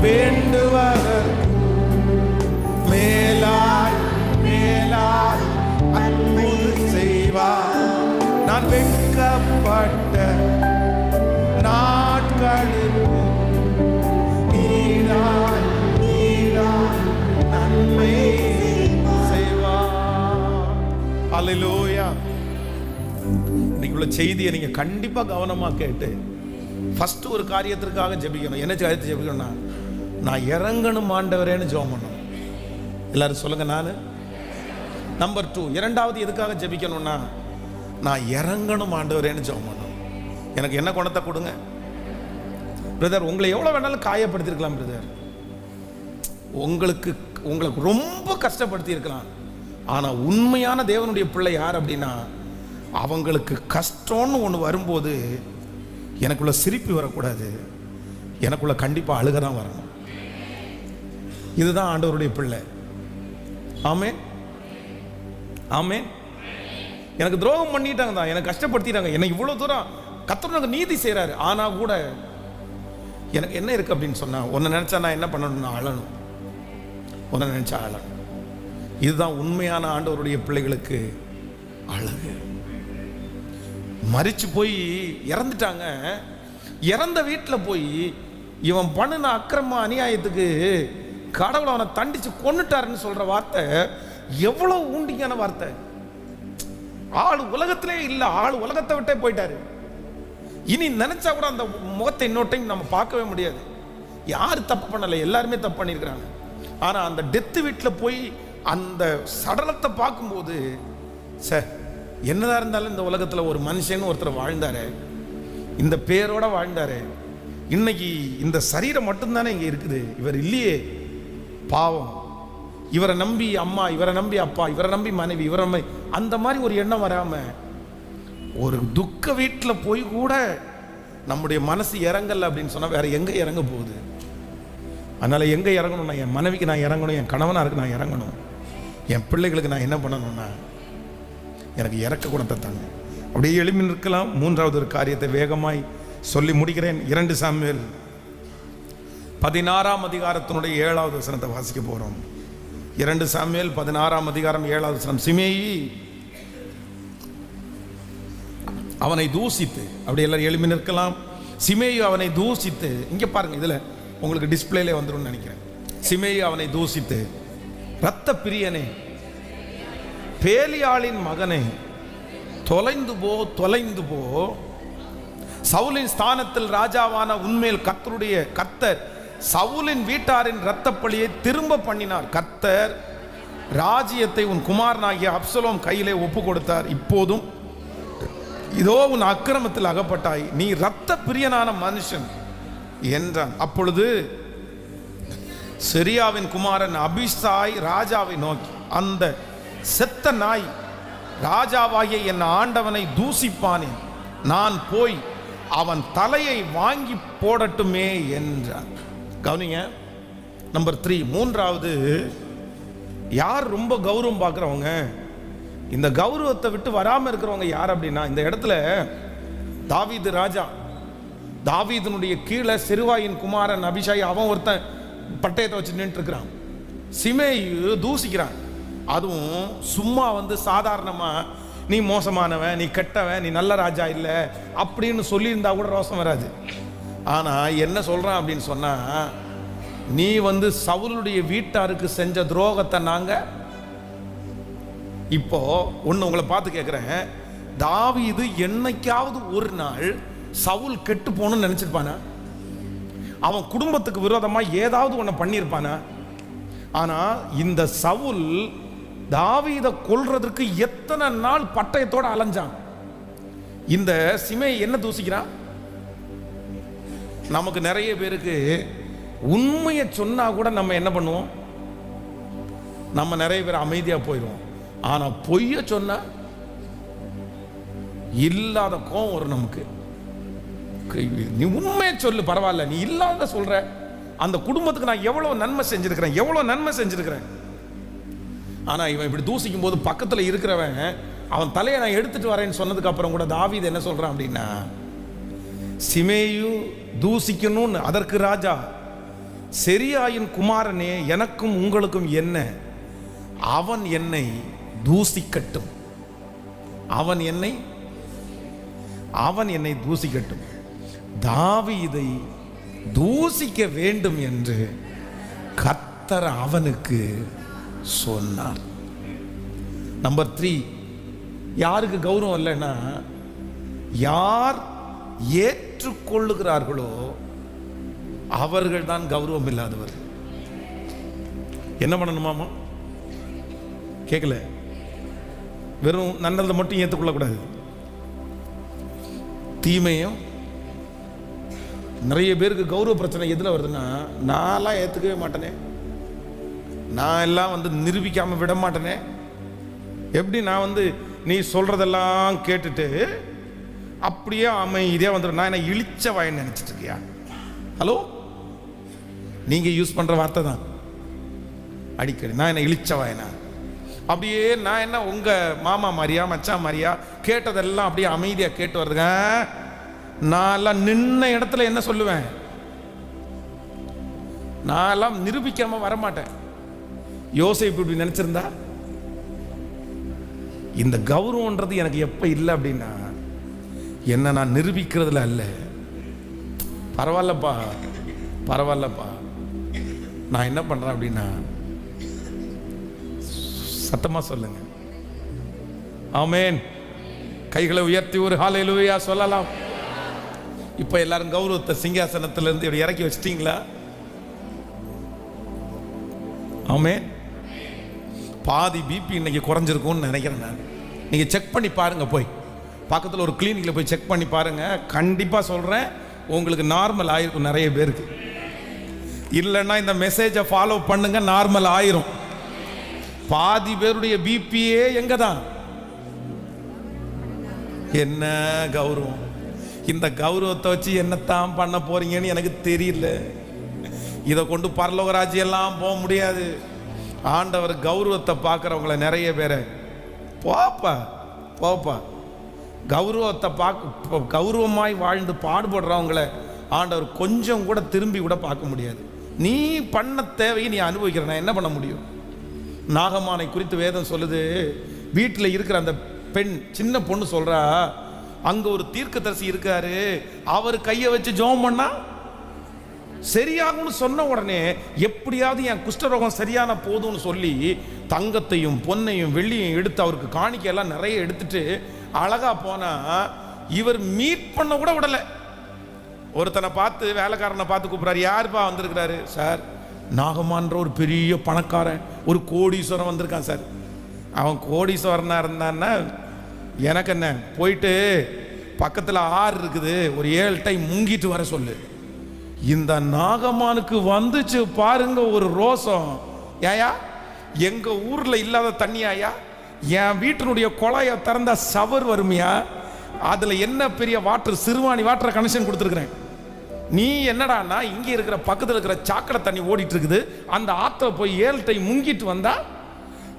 வேண்டுவதற்கும் மேலாய் மேலாய் அன்பு செய்வார். நான் வெட்கப்பட்ட நாட்களுக்கு நீராய் நீராய் நன்மை செய்வார். அல்லேலூயா. இன்னைக்கு உள்ள செய்தியை நீங்க கண்டிப்பா கவனமா கேட்டு ஃபர்ஸ்ட் ஒரு காரியத்திற்காக ஜெபிக்கணும். என்ன காரியத்தை ஜெபிக்கணும்னா, நான் இறங்கணும் ஆண்டவரேன்னு ஜெபம் பண்ணணும். எல்லாரும் சொல்லுங்க. நான் நம்பர் 2, இரண்டாவது எதுக்காக ஜெபிக்கணும்னா, நான் இறங்கணும் ஆண்டவரேன்னு ஜெபம் பண்ணணும். எனக்கு என்ன குணத்தை கொடுங்க பிரதர். உங்களை எவ்வளோ வேணாலும் காயப்படுத்திருக்கலாம் பிரதர், உங்களுக்கு ரொம்ப கஷ்டப்படுத்தி இருக்கலாம். ஆனால் உண்மையான தேவனுடைய பிள்ளை யார் அப்படின்னா, அவங்களுக்கு கஷ்டம்னு ஒன்று வரும்போது எனக்குள்ள சிரிப்பு வரக்கூடாது, எனக்குள்ள கண்டிப்பாக அழுக தான் வரணும். இதுதான் ஆண்டவருடைய பிள்ளை. ஆமென் ஆமென். எனக்கு துரோகம் பண்ணிட்டாங்க தான், எனக்கு கஷ்டப்படுத்திட்டாங்க, என்னை இவ்வளோ தூரம் கர்த்தர் நீதி செய்கிறாரு. ஆனால் கூட எனக்கு என்ன இருக்குது அப்படின்னு சொன்னால், ஒன்று நினச்சா நான் என்ன பண்ணணும்னா அழணும், ஒன்று நினச்சா அழணும். இதுதான் உண்மையான ஆண்டவருடைய பிள்ளைகளுக்கு அழகு. மரிச்சு போய் இறந்துட்டாங்க, இறந்த வீட்டில் போய் இவன் பண்ணின அக்கிரம அநியாயத்துக்கு கடவுள் அவனை தண்டிச்சு கொன்னுட்டாருன்னு சொல்ற வார்த்தை எவ்வளவு ஊண்டிக்கான வார்த்தை. ஆள் உலகத்திலே இல்லை, ஆள் உலகத்தை விட்டே போயிட்டாரு. இனி நினைச்சா கூட அந்த முகத்தை இன்னொரு டைம் நம்ம பார்க்கவே முடியாது. யார் தப்பு பண்ணலை, எல்லாருமே தப்பு பண்ணியிருக்கிறாங்க. ஆனால் அந்த டெத்து வீட்டில் போய் அந்த சடலத்தை பார்க்கும்போது, சார் என்னதான் இருந்தாலும் இந்த உலகத்தில் ஒரு மனுஷன் ஒருத்தர் வாழ்ந்தாரு, இந்த பேரோட வாழ்ந்தாரு. இன்னைக்கு இந்த சரீரம் மட்டும்தானே இங்கே இருக்குது, இவர் இல்லையே, பாவம். இவரை நம்பி அம்மா, இவரை நம்பி அப்பா, இவரை நம்பி மனைவி, இவரை நம்பி அந்த மாதிரி ஒரு எண்ணம் வராம ஒரு துக்க வீட்டில் போய் கூட நம்முடைய மனசு இறங்கல அப்படின்னு சொன்னால் வேற எங்கே இறங்க போகுது? அதனால எங்கே இறங்கணும்னா, என் மனைவிக்கு நான் இறங்கணும், என் கணவனாருக்கு நான் இறங்கணும், என் பிள்ளைகளுக்கு நான் என்ன பண்ணணும்னா எனக்கு இறக்க குணத்தை தாங்க. அப்படியே எழுப்பி நிற்கலாம். மூன்றாவது ஒரு காரியத்தை வேகமாய் சொல்லி முடிக்கிறேன். 2 சாமுவேல் 16ஆம் அதிகாரத்தினுடைய 7வது வசனத்தை வாசிக்க போறோம். 2 சாமுவேல் 16ஆம் அதிகாரம் 7வது வசனம். சிமேயி அவனை தூசித்து, அப்படி எல்லாரும் எழுப்பி நிற்கலாம். சிமேயி அவனை தூசித்து, இங்க பாருங்க, இதுல உங்களுக்கு டிஸ்பிளேலே வந்துடும் நினைக்கிறேன். சிமேயி அவனை தூசித்து, இரத்த பிரியனே, பேலியாளின் மகனே, தொலைந்து போ, சவுலின் ஸ்தானத்தில் ராஜாவான உன்மேல் கர்த்தர் சவுலின் வீட்டாரின் இரத்தப்பழியை திரும்ப பண்ணினார். கர்த்தர் ராஜ்யத்தை உன் குமாரனாகிய அப்சலோம் கையிலே ஒப்பு கொடுத்தார். இப்போதும் இதோ உன் அக்கிரமத்தில் அகப்பட்டாய், நீ இரத்த பிரியனான மனுஷன் என்றான். அப்பொழுது செரியாவின் குமாரன் அபிசாய் ராஜாவை நோக்கி, அந்த செத்த நாய் ராஜாவாகிய என் ஆண்டவனை தூசிப்பானே, நான் போய் அவன் தலையை வாங்கி போடட்டுமே என்றான். கவனிங்க. நம்பர் 3, மூன்றாவது, யார் ரொம்ப கௌரவம் பார்க்குறவங்க, இந்த கௌரவத்தை விட்டு வராமல் இருக்கிறவங்க யார் அப்படின்னா, இந்த இடத்துல தாவீது ராஜா, தாவீதனுடைய கீழே செருவாயின் குமாரன் அபிஷாய், அவன் ஒருத்தன் பட்டயத்தை வச்சு நின்று இருக்கிறான். சிமேயி தூசிக்கிறான். அதுவும் சும்மா சாதாரணமா நீ மோசமானவன், நீ கெட்டவன், நீ நல்ல ராஜா இல்லை அப்படின்னு சொல்லியிருந்தா கூட ரோசம் வராது. ஆனா என்ன சொல்றான் அப்படின்னு சொன்னா, நீ சவுலுடைய வீட்டாருக்கு செஞ்ச துரோகத்தை நாங்க இப்போ ஒன்று உங்களை பார்த்து கேட்குறேன், தாவீது என்னைக்காவது ஒரு நாள் சவுல் கெட்டு போகணும்னு நினச்சிருப்பானா? அவன் குடும்பத்துக்கு விரோதமாக ஏதாவது ஒன்று பண்ணியிருப்பானா? ஆனால் இந்த சவுல் தாவீதை கொல்றதுக்கு எத்தனை நாள் பட்டயத்தோடு அலைஞ்சான். இந்த சிமேயி என்ன தூசிக்கிறான்? நமக்கு நிறைய பேருக்கு உண்மையை சொன்னா கூட நம்ம என்ன பண்ணுவோம்? நம்ம நிறைய பேர் அமைதியா போயிடுவோம். ஆனா பொய்ய சொன்னா இல்லாத கோவம் வரும் நமக்கு. நீ உண்மையை சொல்லு, பரவாயில்ல, நீ இல்லாத சொல்ற, அந்த குடும்பத்துக்கு நான் எவ்வளவு நன்மை செஞ்சிருக்கிறேன். ஆனா இவன் இப்படி தூசிக்கும் போது பக்கத்துல இருக்கிறவன் அவன் தலையை நான் எடுத்துட்டு வரேன்னு சொன்னதுக்கு அப்புறம் கூட தாவீது என்ன சொல்றான் அப்படின்னா, சிமேயு தூசிக்கணும்னு அதற்கு ராஜா, செரியாயின் குமாரனே, எனக்கும் உங்களுக்கும் என்ன? அவன் என்னை தூசிக்கட்டும், அவன் என்னை தூசிக்கட்டும். தாவீதை தூசிக்க வேண்டும் என்று கர்த்தர் அவனுக்கு சொன்னார். நம்பர் 3, யாருக்கு கௌரவம் இல்லைன்னா, யார் ஏற்றுக்கொள்ளுகிறார்களோ அவர்கள் தான் கௌரவம் இல்லாதவர். என்ன பண்ணணுமாமா? கேட்கல. வெறும் நல்லதை மட்டும் ஏற்றுக்கொள்ளக்கூடாது, தீமையும். நிறைய பேருக்கு கௌரவ பிரச்சனை எதில் வருதுன்னா, நான்லாம் ஏற்றுக்கவே மாட்டேனே, நான் எல்லாம் நிரூபிக்காமல் விட மாட்டேனே. எப்படி நான் நீ சொல்றதெல்லாம் கேட்டுட்டு அப்படியே அமைதியாக வந்துடும். நான் என்ன இழிச்ச வாயன்னு நினைச்சிட்டு இருக்கியா? ஹலோ, நீங்க யூஸ் பண்ற வார்த்தை தான் அடிக்கடி. நான் என்ன இழிச்ச வாயனா? அப்படியே நான் என்ன உங்க மாமா மாதிரியா மச்சான் மாதிரியா கேட்டதெல்லாம் அப்படியே அமைதியா கேட்டு வருதுங்க. நான் எல்லாம் நின்ன இடத்துல என்ன சொல்லுவேன்? நான் எல்லாம் நிரூபிக்காம வரமாட்டேன். யோசேப்பு இப்படி நினைச்சிருந்தா? இந்த கௌரவன்றது எனக்கு எப்ப இல்லை அப்படின்னா, என்ன நான் நிரூபிக்கிறதுல அல்ல. பரவாயில்லப்பா பரவாயில்லப்பா, நான் என்ன பண்றேன் அப்படின்னா, சத்தமா சொல்லுங்க ஆமென். கைகளை உயர்த்தி ஒரு ஹல்லேலூயா சொல்லலாம். இப்ப எல்லாரும் கௌரவத்தை சிங்காசனத்துல இருந்து இப்படி இறக்கி வச்சிட்டீங்களா? ஆமென். பாதி பிபி இன்னைக்கு குறைஞ்சிருக்கும்னு நினைக்கிறேன் நான். நீங்க செக் பண்ணி பாருங்க, போய் பக்கத்தில் ஒரு கிளினிக்ல போய் செக் பண்ணி பாருங்க. கண்டிப்பா சொல்றேன், உங்களுக்கு நார்மல் ஆயிருக்கும். நிறைய பேருக்கு இல்லைன்னா இந்த மெசேஜை ஃபாலோ பண்ணுங்க, நார்மல் ஆயிரும். பாதி பேருடைய பிபியே எங்க தான்? என்ன கௌரவம்? இந்த கௌரவத்தை வச்சு என்னத்தான் பண்ண போறீங்கன்னு எனக்கு தெரியல. இதை கொண்டு பரலோக ராஜ்யம் எல்லாம் போக முடியாது. ஆண்டவர் கௌரவத்தை பார்க்குறவங்கள நிறைய பேரை போப்பா கௌரவத்தை பார்க்க, கௌரவமாய் வாழ்ந்து பாடுபடுறவங்கள ஆண்டவர் கொஞ்சம் கூட திரும்பி கூட பார்க்க முடியாது. நீ பண்ண தேவையை நீ அனுபவிக்கிற, நான் என்ன பண்ண முடியும்? நாகமானை குறித்து வேதம் சொல்லுது. வீட்டில் இருக்கிற அந்த பெண், சின்ன பொண்ணு சொல்றா, அங்க ஒரு தீர்க்கதரிசி இருக்காரு, அவர் கையை வச்சு ஜெபம் பண்ணா சரியாகும்னு சொன்ன உடனே, எப்படியாவது என் குஷ்டரோகம் சரியான போதும்னு சொல்லி தங்கத்தையும் பொன்னையும் வெள்ளியும் எடுத்து அவருக்கு காணிக்கையெல்லாம் நிறைய எடுத்துட்டு அழகா போனா, இவர் மீட் பண்ண கூட விடல. ஒருத்தனை பார்த்து, வேலைக்காரனை பார்த்து கூப்பிடுறாரு, யாருப்பா வந்திருக்கிறாரு? சார், நாகமான்ற ஒரு பெரிய பணக்காரன், ஒரு கோடீஸ்வரன் வந்திருக்கான் சார். அவன் கோடீஸ்வரனா இருந்தான்னா எனக்கு என்ன, போயிட்டு பக்கத்தில் ஆறு இருக்குது, ஒரு 7 டைம் முங்கிட்டு வர சொல்லு. இந்த நாகமானுக்கு வந்துச்சு பாருங்க ஒரு ரோசம். ஏயா, எங்க ஊர்ல இல்லாத தண்ணியாயா? என் வீட்டினுடைய குழாயை திறந்தா சவர் வருமையா? அதுல என்ன பெரிய வாட்டர், சிறுவாணி வாட்டர் கனெக்ஷன் கொடுத்துருக்கிறேன். நீ என்னடானா இங்கே இருக்கிற பக்கத்தில் இருக்கிற சாக்கடை தண்ணி ஓடிட்டு இருக்குது, அந்த ஆற்ற போய் 7 டைம் முங்கிட்டு வந்தா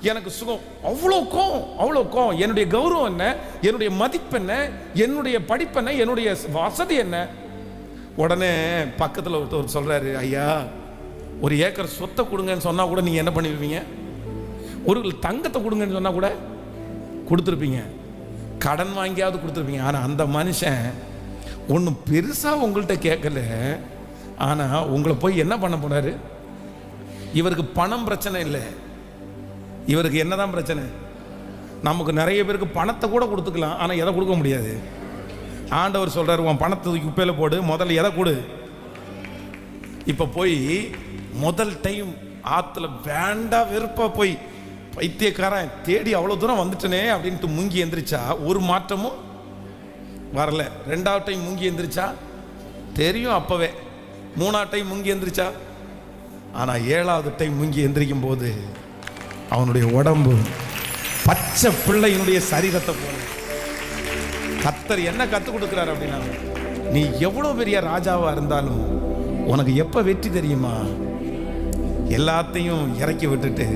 எனக்கு சுகம். அவ்வளோ கோவம். என்னுடைய கௌரவம் என்ன, என்னுடைய மதிப்பு என்ன, என்னுடைய படிப்பு என்ன, என்னுடைய வசதி என்ன? உடனே பக்கத்தில் ஒருத்தர் சொல்றாரு, ஐயா, ஒரு ஏக்கர் சொத்தை கொடுங்கன்னு சொன்னா கூட நீங்க என்ன பண்ணிருப்பீங்க? ஒரு தங்கத்தை கொடுங்கன்னு சொன்னா கூட கொடுத்துருப்பீங்க, கடன் வாங்கியாவது கொடுத்துருப்பீங்க. ஆனா அந்த மனுஷன் ஒன்றும் பெருசா உங்கள்கிட்ட கேட்கல, ஆனா உங்களை போய் என்ன பண்ண போனாரு? இவருக்கு பணம் பிரச்சனை இல்லை, இவருக்கு என்னதான் பிரச்சனை? நமக்கு நிறைய பேருக்கு பணத்தை கூட கொடுத்துக்கலாம், ஆனா எதை கொடுக்க முடியாது. ஆண்டவர் சொல்றாரு, உன் பணத்தை குப்பையில போடு, முதல்ல எதை கொடு. இப்ப போய் முதல் டைம் ஆத்துல வேண்டா வெறுப்பா போய் பைத்தியக்காரன் தேடி அவ்வளவு தூரம் வந்துட்டனே அப்படின்ட்டு முங்கி எந்திரிச்சா ஒரு மாற்றமும் வரல. 2வது டைம் முங்கி எந்திரிச்சா தெரியும் அப்பவே. 3வது டைம் முங்கி எந்திரிச்சா, ஆனா 7வது டைம் முங்கி எந்திரிக்கும் போது அவனுடைய உடம்பு பச்சை பிள்ளையினுடைய சரீரத்தை போல. கர்த்தர் என்ன கற்றுக் கொடுக்கிறார் அப்படின்னா, நீ எவ்வளவு பெரிய ராஜாவா இருந்தாலும் உனக்கு எப்ப வெற்றி தெரியுமா? எல்லாத்தையும் இறக்கி விட்டுட்டு,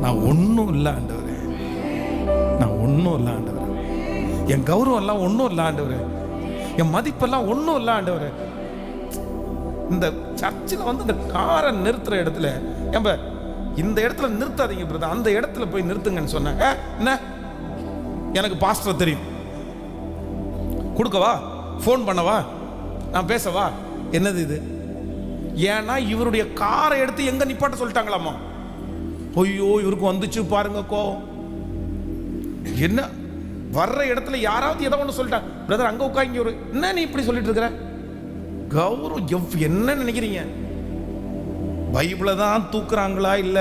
நான் ஒன்றும் இல்லை ஆண்டவரே, நான் ஒன்றும் இல்லை ஆண்டவரே, என் கௌரவம் எல்லாம் ஒன்றும் இல்லை ஆண்டவரே, என் மதிப்பெல்லாம் ஒன்றும் இல்லை ஆண்டவரே. இந்த சர்ச்சில் வந்து இந்த காரை நிறுத்துற இடத்துல ஏன்ப இந்த இடத்துல நிறுத்தாதீங்க பிரதர், அந்த இடத்துல போய் நிறுத்துங்கன்னு சொன்னேன். என்ன எனக்கு பாஸ்டர் தெரியும், கொடுக்கவா, ஃபோன் பண்ணவா, நான் பேசவா? என்னது இது? ஏன்னா இவருடைய காரை எடுத்து எங்க நிப்பாட்ட சொல்லிட்டாங்களாமா. ஐயோ இவருக்கு வந்துச்சு பாருங்க கோவம். என்ன வர்ற இடத்துல யாராவது ஏதோ ஒன்று சொல்லிட்டாங்க, பிரதர் அங்க உட்காங்க, ஒரு என்ன நீ இப்படி சொல்லிட்டு இருக்கிற? கௌரவம் என்ன நினைக்கிறீங்க? பைபிளை தான் தூக்குறாங்களா இல்ல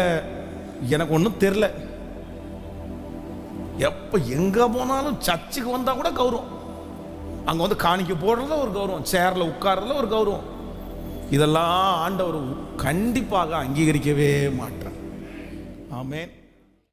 எனக்கு ஒன்றும் தெரியல. எப்ப எங்க போனாலும் சர்ச்சுக்கு வந்தா கூட கௌரவம், அங்க வந்து காணிக்க போடுறதுல ஒரு கௌரவம், சேர்ல உட்கார்றதுல ஒரு கௌரவம். இதெல்லாம் ஆண்டவர் கண்டிப்பாக அங்கீகரிக்கவே மாட்டார். ஆமென்.